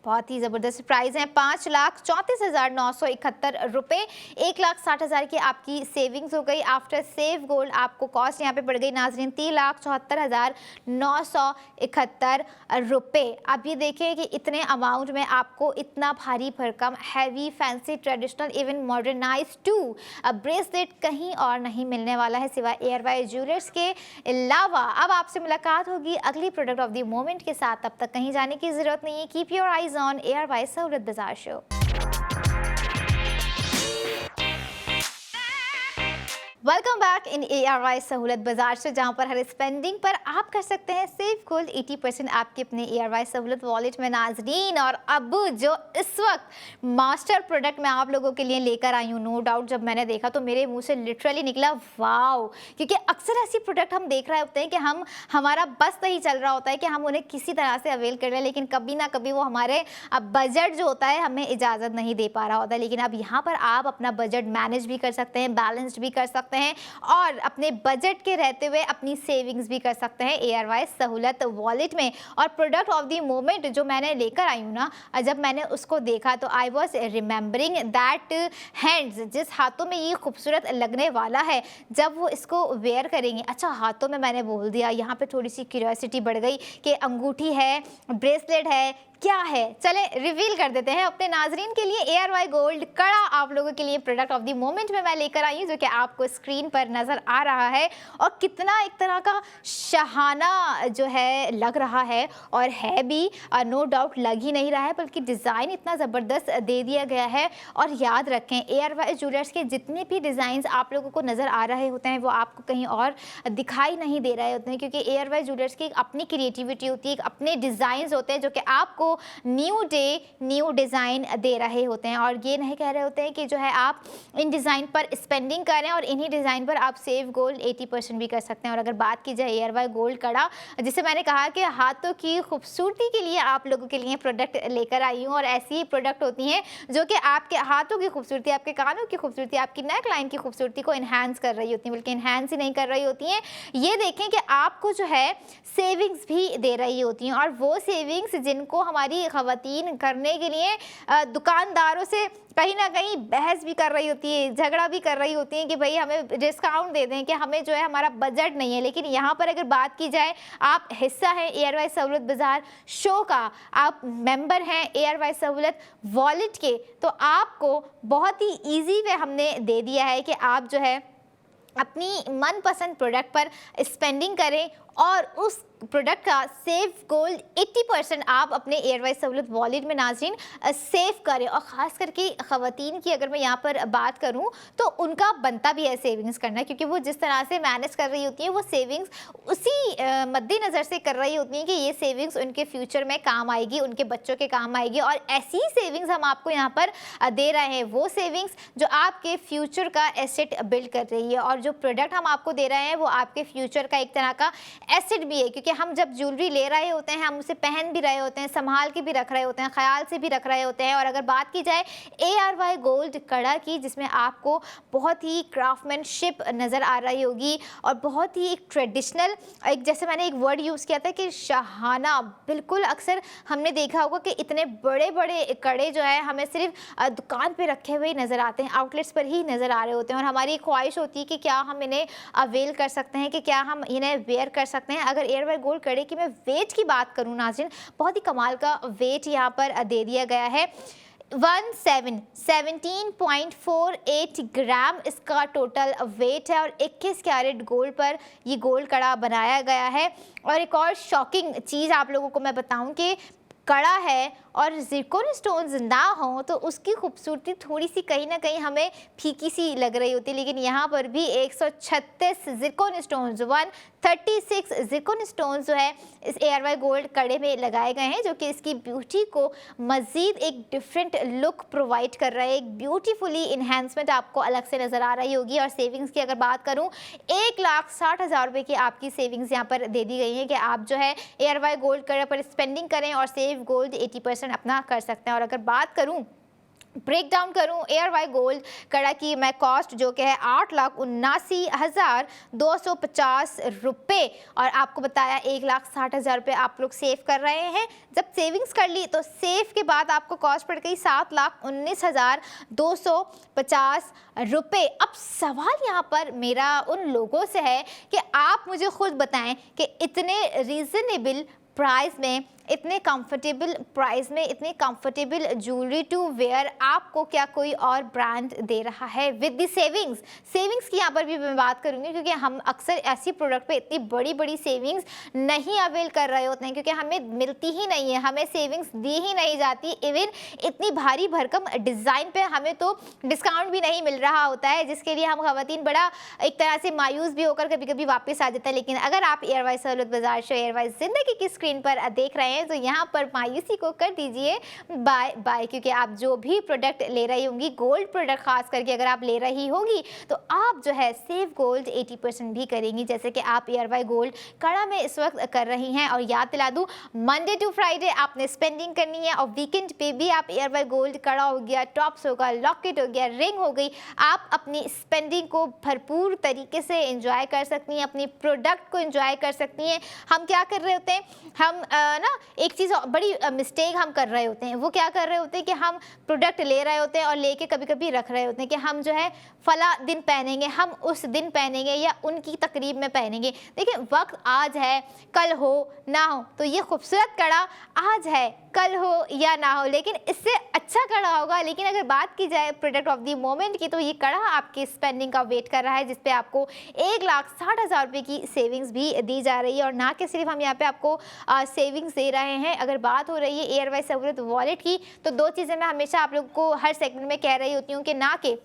बहुत ही ज़बरदस्त प्राइस हैं, 5,34,971 रुपये, 1,60,000 की आपकी सेविंग्स हो गई। आफ्टर सेव गोल्ड आपको कॉस्ट यहाँ पे पड़ गई नाज़रीन 3,74,971 रुपये। अब ये देखें कि इतने अमाउंट में आपको इतना भारी भरकम heavy fancy traditional even modernise to bracelet कहीं और नहीं मिलने वाला है सिवाय ARY ज्वेलर्स के अलावा। अब आपसे मुलाकात होगी अगली प्रोडक्ट ऑफ द मोमेंट के साथ, तब तक कहीं जाने की ज़रूरत नहीं है। Keep your eyes on ARY सहूलत बाजार show. Welcome back in ARY सहूलत बाजार से, जहां पर हर स्पेंडिंग पर आप कर सकते हैं सेव गोल्ड 80% आपके अपने ARY सहूलत वॉलेट में नाजरीन। और अब जो इस वक्त मास्टर प्रोडक्ट मैं आप लोगों के लिए लेकर आई हूँ, नो डाउट जब मैंने देखा तो मेरे मुंह से लिटरली निकला वाओ। क्योंकि अक्सर ऐसी प्रोडक्ट हम देख रहे होते हैं कि हमारा बस नहीं चल रहा होता है कि हम उन्हें किसी तरह से अवेल कर लें, लेकिन कभी ना कभी वो हमारे बजट जो होता है हमें इजाज़त नहीं दे पा रहा होता है। लेकिन अब यहाँ पर आप अपना बजट मैनेज भी कर सकते हैं, बैलेंस्ड भी कर सकते हैं और अपने बजट के रहते हुए अपनी सेविंग्स भी कर सकते हैं ARY सहूलत वॉलेट में। और प्रोडक्ट ऑफ द मोमेंट जो मैंने लेकर आई हूँ ना, जब मैंने उसको देखा तो I was remembering that hands, जिस हाथों में ये खूबसूरत लगने वाला है जब वो इसको वेयर करेंगे। अच्छा, हाथों में मैंने बोल दिया, यहाँ पे थोड़ी सी क्यूरियोसिटी बढ़ गई कि अंगूठी है, ब्रेसलेट है, क्या है। चले रिवील कर देते हैं अपने नाजरीन के लिए। ARY गोल्ड कड़ा आप लोगों के लिए प्रोडक्ट ऑफ द मोमेंट में मैं लेकर आई हूँ, जो कि आपको स्क्रीन पर नज़र आ रहा है। और कितना एक तरह का शहाना जो है लग रहा है, और है भी, नो डाउट लग ही नहीं रहा है, बल्कि डिज़ाइन इतना ज़बरदस्त दे दिया गया है। और याद रखें, ARY ज्वेलर्स के जितने भी डिज़ाइंस आप लोगों को नज़र आ रहे होते हैं वो आपको कहीं और दिखाई नहीं दे रहे होते हैं, क्योंकि ARY ज्वेलर्स की एक अपनी क्रिएटिविटी होती है, एक अपने डिज़ाइंस होते हैं जो कि आपको न्यू डे न्यू डिज़ाइन दे रहे होते हैं। और ये नहीं कह रहे होते हैं कि जो है आप इन डिज़ाइन पर स्पेंडिंग करें और इन्हीं डिज़ाइन पर आप सेव गोल्ड 80% भी कर सकते हैं। और अगर बात की जाए ARY गोल्ड कड़ा, जिसे मैंने कहा कि हाथों की खूबसूरती के लिए आप लोगों के लिए प्रोडक्ट लेकर आई हूँ, और ऐसी ही प्रोडक्ट होती हैं जो कि आपके हाथों की खूबसूरती, आपके कानों की खूबसूरती, आपकी नेक लाइन की खूबसूरती को इन्हांस कर रही होती हैं, बल्कि इन्हांस ही नहीं कर रही होती हैं, ये देखें कि आपको जो है सेविंग्स भी दे रही होती हैं। और वो सेविंग्स जिनको हमारी ख़वातीन करने के लिए दुकानदारों से कहीं ना कहीं बहस भी कर रही होती है, झगड़ा भी कर रही होती है कि भाई हमें डिस्काउंट दे दें, कि हमें जो है हमारा बजट नहीं है। लेकिन यहाँ पर अगर बात की जाए, आप हिस्सा हैं ARY सहूलत बाज़ार शो का, आप मेंबर हैं ARY सहूलत वॉलेट के, तो आपको बहुत ही ईजी वे हमने दे दिया है कि आप जो है अपनी मनपसंद प्रोडक्ट पर स्पेंडिंग करें और उस प्रोडक्ट का सेव गोल्ड 80% आप अपने ARY सहूलत वॉलेट में नाज़रीन सेव करें। और ख़ास करके ख़वातीन की अगर मैं यहाँ पर बात करूँ तो उनका बनता भी है सेविंग्स करना, क्योंकि वो जिस तरह से मैनेज कर रही होती हैं वो सेविंग्स उसी मद्देनज़र से कर रही होती हैं कि ये सेविंग्स उनके फ्यूचर में काम आएगी, उनके बच्चों के काम आएगी। और ऐसी सेविंग्स हम आपको यहाँ पर दे रहे हैं, वो सेविंग्स जो आपके फ्यूचर का एसेट बिल्ड कर रही है। और जो प्रोडक्ट हम आपको दे रहे हैं वो आपके फ्यूचर का एक तरह का एसेट भी है, क्योंकि हम जब ज्वेलरी ले रहे होते हैं हम उसे पहन भी रहे होते हैं, संभाल के भी रख रहे होते हैं, ख्याल से भी रख रहे होते हैं। और अगर बात की जाए ARY गोल्ड कड़ा की, जिसमें आपको बहुत ही क्राफ्टमैनशिप नज़र आ रही होगी और बहुत ही एक ट्रेडिशनल, एक जैसे मैंने एक वर्ड यूज़ किया था कि शहाना, बिल्कुल अक्सर हमने देखा होगा कि इतने बड़े बड़े कड़े जो है हमें सिर्फ दुकान पर रखे हुए नज़र आते हैं, आउटलेट्स पर ही नज़र आ रहे होते हैं। और हमारी ख्वाहिश होती है कि क्या हम इन्हें अवेल कर सकते हैं, कि क्या हम इन्हें वेयर कर सकते हैं। अगर ARY गोल्ड कड़े की मैं वेट की बात करूं नाज़रीन, बहुत ही कमाल का वेट यहाँ पर दे दिया गया है। 17.48 ग्राम इसका टोटल वेट है, और 21 कैरेट गोल्ड पर ये गोल्ड कड़ा बनाया गया है। और एक और शॉकिंग चीज़ आप लोगों को मैं बताऊं कि कड़ा है और ज़िरकॉन स्टोन्स ना हो तो उसकी खूबसूरती थोड़ी सी कहीं ना कहीं हमें फीकी सी लग रही होती है। लेकिन यहाँ पर भी 136 ज़िरकॉन स्टोन्स, 136 ज़िरकॉन स्टोन्स जो है इस ARY गोल्ड कड़े में लगाए गए हैं, जो कि इसकी ब्यूटी को मज़ीद एक डिफरेंट लुक प्रोवाइड कर रहा है, एक ब्यूटीफुली इन्हेंसमेंट आपको अलग से नज़र आ रही होगी। और सेविंग्स की अगर बात करूँ, 1,60,000 रुपये की आपकी सेविंग्स यहाँ पर दे दी गई है कि आप जो है ARY गोल्ड कड़े पर स्पेंडिंग करें और सेव गोल्ड 80% अपना कर सकते हैं। और अगर बात करूं, ब्रेक डाउन करूं ARY गोल्ड कड़ा की मैं कॉस्ट, जो कि है 8,79,250 रुपये, और आपको बताया 1,60,000 रुपये आप लोग सेव कर रहे हैं। जब सेविंग्स कर ली तो सेव के बाद आपको कॉस्ट पड़ गई 7,19,250 रुपये। अब सवाल यहाँ पर मेरा उन लोगों से है कि आप मुझे खुद बताएं कि इतने रीज़नेबल प्राइस में इतने कंफर्टेबल प्राइस में इतने कंफर्टेबल ज्वेलरी टू वेयर आपको क्या कोई और ब्रांड दे रहा है विद द सेविंग्स की यहाँ पर भी मैं बात करूँगी, क्योंकि हम अक्सर ऐसी प्रोडक्ट पे इतनी बड़ी बड़ी सेविंग्स नहीं अवेल कर रहे होते हैं, क्योंकि हमें मिलती ही नहीं है, हमें सेविंग्स दी ही नहीं जाती। इवन इतनी भारी भरकम डिज़ाइन पे हमें तो डिस्काउंट भी नहीं मिल रहा होता है, जिसके लिए हम खवातीन बड़ा एक तरह से मायूस भी होकर कभी कभी वापस आ जाता है। लेकिन अगर आप एयरवाइज सहूलत बाजार शो एयरवाइज ज़िंदगी की स्क्रीन पर देख रहे हैं तो यहाँ पर मायूसी को कर दीजिए बाय बाय, क्योंकि आप जो भी प्रोडक्ट ले रही होंगी, गोल्ड प्रोडक्ट खास करके अगर आप ले रही होंगी, तो आप जो है सेव गोल्ड 80% भी करेंगी, जैसे कि आप एयरवाई गोल्ड कड़ा में इस वक्त कर रही हैं। और याद दिला दूँ, मंडे टू फ्राइडे आपने स्पेंडिंग करनी है और वीकेंड पे भी आप एयरवाई गोल्ड कड़ा हो गया, टॉप्स होगा, लॉकेट हो गया, रिंग हो गई, आप अपनी स्पेंडिंग को भरपूर तरीके से एंजॉय कर सकती हैं, अपनी प्रोडक्ट को एंजॉय कर सकती हैं। हम क्या कर रहे होते हैं, हम ना एक चीज़ बड़ी मिस्टेक हम कर रहे होते हैं, वो क्या कर रहे होते हैं कि हम प्रोडक्ट ले रहे होते हैं और लेके कभी कभी रख रहे होते हैं कि हम जो है फला दिन पहनेंगे, हम उस दिन पहनेंगे या उनकी तकरीब में पहनेंगे। देखिए, वक्त आज है, कल हो ना हो, तो ये खूबसूरत कड़ा आज है, कल हो या ना हो, लेकिन इससे अच्छा कड़ा होगा। लेकिन अगर बात की जाए प्रोडक्ट ऑफ द मोमेंट की, तो ये कड़ा आपकी स्पेंडिंग का वेट कर रहा है, जिसपे आपको 1,60,000 रुपये की सेविंग्स भी दी जा रही है। और ना कि सिर्फ हम यहाँ पे आपको सेविंग्स दे रहे हैं। अगर बात हो रही है एयरवाइज सहूलत वॉलेट की, तो दो चीज़ें मैं हमेशा आप लोग को हर सेगमेंट में कह रही होती हूँ कि ना कि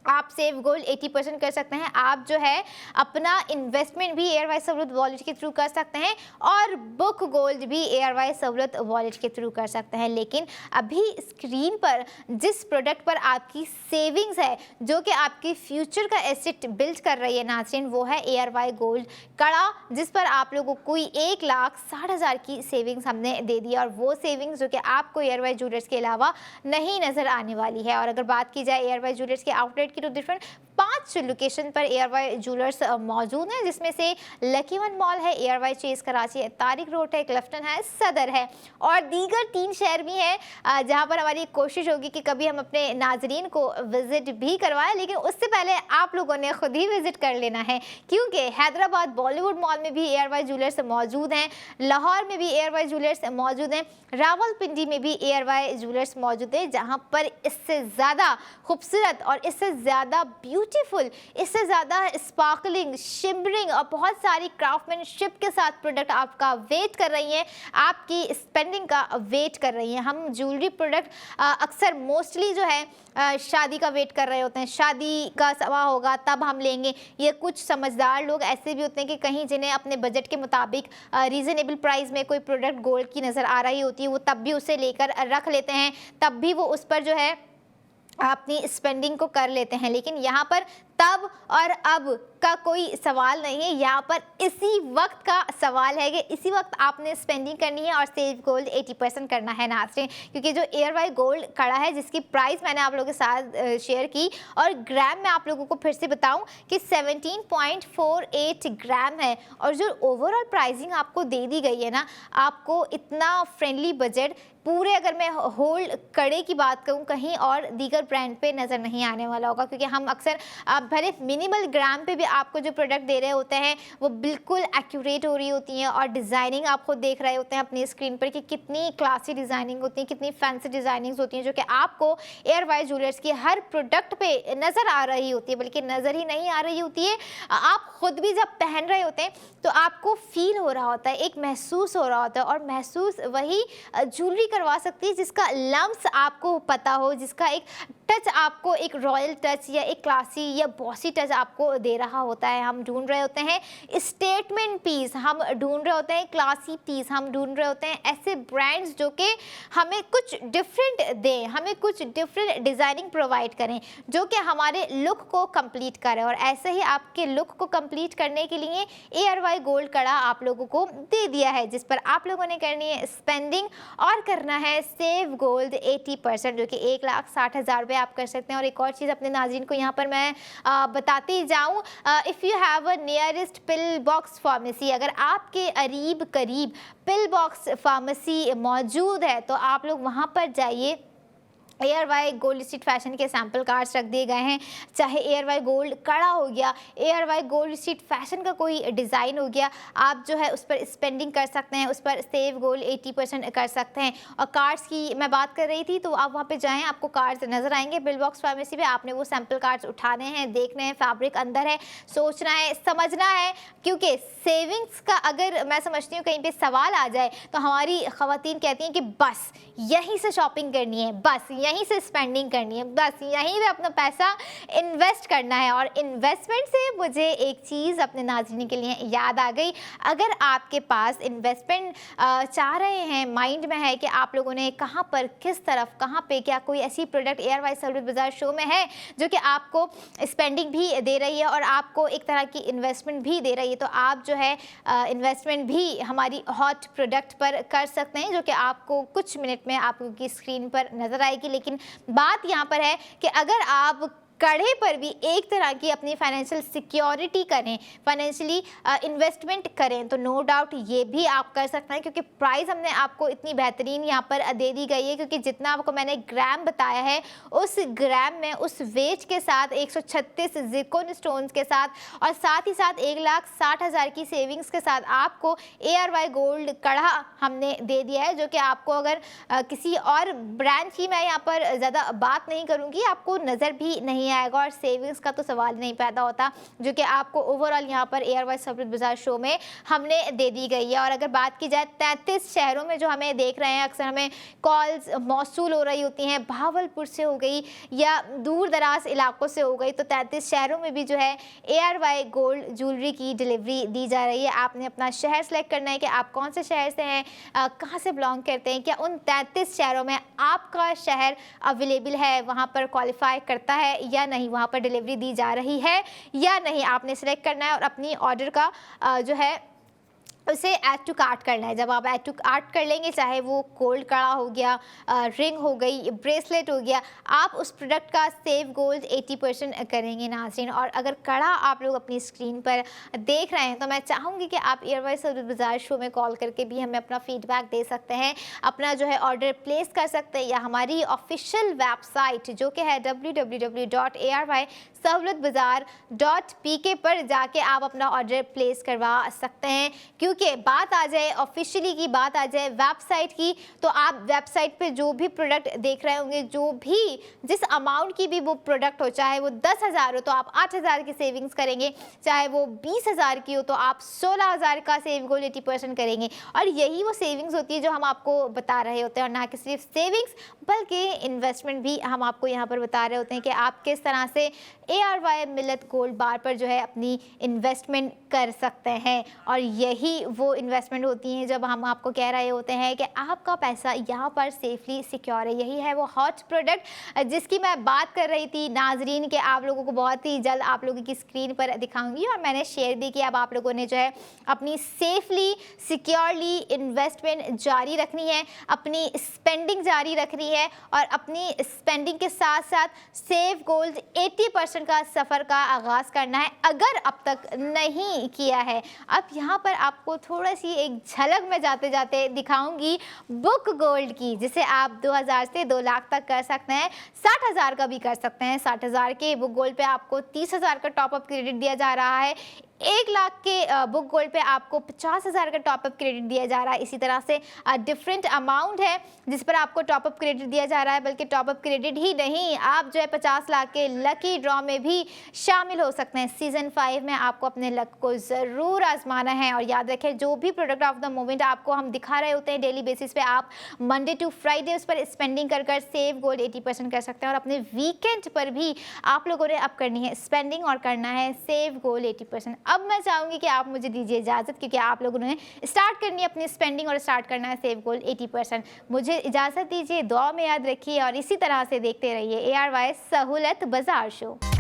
आप सेव गोल्ड 80% कर सकते हैं, आप जो है अपना इन्वेस्टमेंट भी एयरवाइज सहूलत वॉलेट के थ्रू कर सकते हैं और बुक गोल्ड भी एयरवाइज सहूलत वॉलेट के थ्रू कर सकते हैं। लेकिन अभी स्क्रीन पर जिस प्रोडक्ट पर आपकी सेविंग्स है, जो कि आपकी फ्यूचर का एसेट बिल्ड कर रही है नाज़रीन, वो है एयरवाई गोल्ड कड़ा, जिस पर आप लोगों को कोई 1,60,000 की सेविंग्स हमने दे दी, और वो सेविंग्स जो कि आपको एयरवाई ज्वेलर्स के अलावा नहीं नज़र आने वाली है। और अगर बात की जाए एयरवाई ज्वेलर्स के आउटलेट की, तो डिफरेंट 5 लोकेशन पर एयरवाई ज्वेलर्स मौजूद हैं, जिसमें से लकी वन मॉल है, एयरवाई चेस कराची है, तारिक रोड है, क्लिफ्टन है, सदर है, और दीगर 3 शहर भी हैं जहां पर हमारी कोशिश होगी कि कभी हम अपने नाजरीन को विजिट भी करवाएं। लेकिन उससे पहले आप लोगों ने खुद ही विजिट कर लेना है, क्योंकि हैदराबाद बॉलीवुड मॉल में भी एयरवाई ज्वेलर्स मौजूद हैं, लाहौर में भी एयरवाई ज्वेलर्स मौजूद हैं, रावलपिंडी में भी एयरवाई ज्वेलर्स मौजूद है, जहां पर इससे ज़्यादा खूबसूरत और इससे ज़्यादा ब्यूटीफुल, इससे ज़्यादा स्पार्कलिंग, शिमरिंग और बहुत सारी क्राफ्टमैनशिप के साथ प्रोडक्ट आपका वेट कर रही हैं, आपकी स्पेंडिंग का वेट कर रही हैं। हम ज्वेलरी प्रोडक्ट अक्सर मोस्टली जो है शादी का वेट कर रहे होते हैं, शादी का समा होगा तब हम लेंगे। ये कुछ समझदार लोग ऐसे भी होते हैं कि कहीं जिन्हें अपने बजट के मुताबिक रीज़नेबल प्राइस में कोई प्रोडक्ट गोल्ड की नज़र आ रही होती है, वो तब भी उसे लेकर रख लेते हैं, तब भी वो उस पर जो है अपनी स्पेंडिंग को कर लेते हैं। लेकिन यहाँ पर तब और अब का कोई सवाल नहीं है, यहाँ पर इसी वक्त का सवाल है कि इसी वक्त आपने स्पेंडिंग करनी है और सेव गोल्ड 80% करना है नाज़रीन, क्योंकि जो एयरवाई गोल्ड कड़ा है, जिसकी प्राइस मैंने आप लोगों के साथ शेयर की, और ग्राम में आप लोगों को फिर से बताऊं कि 17.48 ग्राम है, और जो ओवरऑल प्राइसिंग आपको दे दी गई है ना, आपको इतना फ्रेंडली बजट पूरे, अगर मैं होल्ड कड़े की बात करूं, कहीं और दीगर ब्रांड पे नज़र नहीं आने वाला होगा, क्योंकि हम अक्सर भले मिनिमल ग्राम पे भी आपको जो प्रोडक्ट दे रहे होते हैं वो बिल्कुल एक्यूरेट हो रही होती हैं, और डिज़ाइनिंग आप खुद देख रहे होते हैं अपनी स्क्रीन पर कि कितनी क्लासी डिज़ाइनिंग होती है, कितनी फैंसी डिज़ाइनिंग्स होती हैं, जो कि आपको एयरवाई ज्वेलर्स की हर प्रोडक्ट पे नज़र आ रही होती है, बल्कि नज़र ही नहीं आ रही होती है, आप खुद भी जब पहन रहे होते हैं तो आपको फील हो रहा होता है, एक महसूस हो रहा होता है, और महसूस वही ज्वेलरी करवा सकती है जिसका लम्स आपको पता हो, जिसका एक टच आपको, एक रॉयल टच या एक क्लासी या बॉसी टच आपको दे रहा होता है। हम ढूंढ रहे होते हैं स्टेटमेंट पीस, हम ढूंढ रहे होते हैं क्लासी पीस, हम ढूंढ रहे होते हैं ऐसे ब्रांड्स जो कि हमें कुछ डिफरेंट दें, हमें कुछ डिफरेंट डिज़ाइनिंग प्रोवाइड करें, जो कि हमारे लुक को कंप्लीट करें। और ऐसे ही आपके लुक को कंप्लीट करने के लिए एयरवाई गोल्ड कड़ा आप लोगों को दे दिया है, जिस पर आप लोगों ने करनी है स्पेंडिंग और करना है सेव गोल्ड 80%, जो कि 1,60,000 रुपये आप कर सकते हैं। और एक और चीज़ अपने नाज़रीन को यहाँ पर मैं बताती जाऊँ, if you have a nearest pill box pharmacy, अगर आपके करीब पिल बॉक्स फार्मेसी मौजूद है तो आप लोग वहाँ पर जाइए ARY गोल्ड स्ट्रीट फैशन के सैम्पल कार्ड्स रख दिए गए हैं, चाहे ARY गोल्ड कड़ा हो गया, ARY गोल्ड स्ट्रीट फैशन का कोई डिज़ाइन हो गया, आप जो है उस पर स्पेंडिंग कर सकते हैं, उस पर सेव गोल्ड 80% कर सकते हैं। और कार्ड्स की मैं बात कर रही थी, तो आप वहाँ पे जाएँ, आपको कार्ड्स नज़र आएंगे बिल बॉक्स फार्मेसी पे। आपने वो सैम्पल कार्ड्स उठाने हैं, देखने हैं, फैब्रिक अंदर है, सोचना है, समझना है, क्योंकि सेविंग्स का अगर मैं समझती हूँ कहीं पे सवाल आ जाए तो हमारी ख़वातीन कहती हैं कि बस यहीं से शॉपिंग करनी है, बस यहीं से स्पेंडिंग करनी है, बस यहीं पे अपना पैसा इन्वेस्ट करना है। और इन्वेस्टमेंट से मुझे एक चीज़ अपने नाज़रीन के लिए याद आ गई। अगर आपके पास इन्वेस्टमेंट चाह रहे हैं, माइंड में है कि आप लोगों ने कहाँ पर, किस तरफ, कहाँ पे, क्या कोई ऐसी प्रोडक्ट ARY सहूलियत बाज़ार शो में है जो कि आपको स्पेंडिंग भी दे रही है और आपको एक तरह की इन्वेस्टमेंट भी दे रही है, तो आप जो है इन्वेस्टमेंट भी हमारी हॉट प्रोडक्ट पर कर सकते हैं, जो कि आपको कुछ मिनट में आपकी स्क्रीन पर नज़र आएगी। लेकिन बात यहाँ पर है कि अगर आप कड़े पर भी एक तरह की अपनी फाइनेंशियल सिक्योरिटी करें, फाइनेंशियली इन्वेस्टमेंट करें, तो नो डाउट ये भी आप कर सकते हैं, क्योंकि प्राइस हमने आपको इतनी बेहतरीन यहाँ पर दे दी गई है। क्योंकि जितना आपको मैंने ग्राम बताया है, उस ग्राम में उस वेट के साथ 136 ज़िरकोन स्टोन्स के साथ और साथ ही साथ 1,60,000 की सेविंग्स के साथ आपको ARY गोल्ड कड़ा हमने दे दिया है, जो कि आपको अगर किसी और ब्रांड की मैं यहाँ पर ज़्यादा बात नहीं करूँगी, आपको नज़र भी नहीं आएगा और सेविंग्स का तो सवाल नहीं पैदा होता, जो कि आपको ओवरऑल यहाँ पर ARY सहूलियत बाज़ार शो में हमने दे दी गई है। और अगर बात की जाए 33 शहरों में जो हमें देख रहे हैं, अक्सर हमें कॉल्स मौसूल हो रही होती हैं, भावलपुर से हो गई या दूर दराज इलाकों से हो गई, तो 33 शहरों में भी जो है ARY गोल्ड ज्वेलरी की डिलीवरी दी जा रही है। आपने अपना शहर सेलेक्ट करना है कि आप कौन से शहर से हैं, कहाँ से बिलोंग करते हैं, क्या उन 33 शहरों में आपका शहर अवेलेबल है, वहाँ पर क्वालिफाई करता है या नहीं, वहाँ पर डिलीवरी दी जा रही है या नहीं, आपने सेलेक्ट करना है और अपनी ऑर्डर का जो है उसे ऐड टू कार्ट करना है। जब आप ऐड टू कार्ट कर लेंगे, चाहे वो गोल्ड कड़ा हो गया, रिंग हो गई, ब्रेसलेट हो गया, आप उस प्रोडक्ट का सेव गोल्ड 80% करेंगे नाज़रीन। और अगर कड़ा आप लोग अपनी स्क्रीन पर देख रहे हैं, तो मैं चाहूँगी कि आप ARY सहूलियत बाज़ार शो में कॉल करके भी हमें अपना फीडबैक दे सकते हैं, अपना जो है ऑर्डर प्लेस कर सकते हैं, या हमारी ऑफिशियल वेबसाइट जो कि है www.ARY-सहूलियतबाज़ार.pk पर जाके आप अपना ऑर्डर प्लेस करवा सकते हैं। क्योंकि बात आ जाए ऑफिशियली की, बात आ जाए वेबसाइट की, तो आप वेबसाइट पे जो भी प्रोडक्ट देख रहे होंगे, जो भी जिस अमाउंट की भी वो प्रोडक्ट हो, चाहे वो 10,000 हो तो आप 8,000 की सेविंग्स करेंगे, चाहे वो 20,000 की हो तो आप 16,000 का सेव गोल्ड 80% करेंगे। और यही वो सेविंग्स होती है जो हम आपको बता रहे होते हैं, और ना कि सिर्फ सेविंग्स बल्कि इन्वेस्टमेंट भी हम आपको यहाँ पर बता रहे होते हैं कि आप किस तरह से ARY मिल्लत गोल्ड बार पर जो है अपनी इन्वेस्टमेंट कर सकते हैं। और यही वो इन्वेस्टमेंट होती हैं जब हम आपको कह रहे होते हैं कि आपका पैसा यहाँ पर सेफली सिक्योर है। यही है वो हॉट प्रोडक्ट जिसकी मैं बात कर रही थी नाजरीन के, आप लोगों को बहुत ही जल्द आप लोगों की स्क्रीन पर दिखाऊंगी और मैंने शेयर भी किया। अब आप लोगों ने जो है अपनी सेफली सिक्योरली इन्वेस्टमेंट जारी रखनी है, अपनी स्पेंडिंग जारी रखनी है और अपनी स्पेंडिंग के साथ साथ सेव गोल्ड 80% का सफ़र का आगाज़ करना है, अगर अब तक नहीं किया है। अब यहाँ पर आपको थोड़ा सी एक झलक में जाते जाते दिखाऊंगी बुक गोल्ड की, जिसे आप 2,000 से 2 लाख तक कर सकते हैं, 60,000 का भी कर सकते हैं। 60,000 के बुक गोल्ड पे आपको 30,000 का टॉपअप क्रेडिट दिया जा रहा है। 1 लाख के बुक गोल्ड पे आपको 50,000 का टॉपअप क्रेडिट दिया जा रहा है। इसी तरह से डिफरेंट अमाउंट है जिस पर आपको टॉपअप क्रेडिट दिया जा रहा है, बल्कि टॉपअप क्रेडिट ही नहीं, आप जो है 50 लाख के लकी ड्रॉ में भी शामिल हो सकते हैं। सीज़न 5 में आपको अपने लक को ज़रूर आजमाना है। और याद रखें, जो भी प्रोडक्ट ऑफ द मोमेंट आपको हम दिखा रहे होते हैं डेली बेसिस पे, आप मंडे टू फ्राइडे उस पर स्पेंडिंग कर सेव गोल्ड 80% कर सकते हैं। और अपने वीकेंड पर भी आप लोगों ने अब करनी है स्पेंडिंग और करना है सेव गोल्ड 80%। अब मैं चाहूँगी कि आप मुझे दीजिए इजाज़त, क्योंकि आप लोगों ने स्टार्ट करनी है अपनी स्पेंडिंग और स्टार्ट करना है सेव गोल्ड 80%। मुझे इजाज़त दीजिए, दुआ में याद रखिए और इसी तरह से देखते रहिए ARY सहूलियत बाज़ार शो।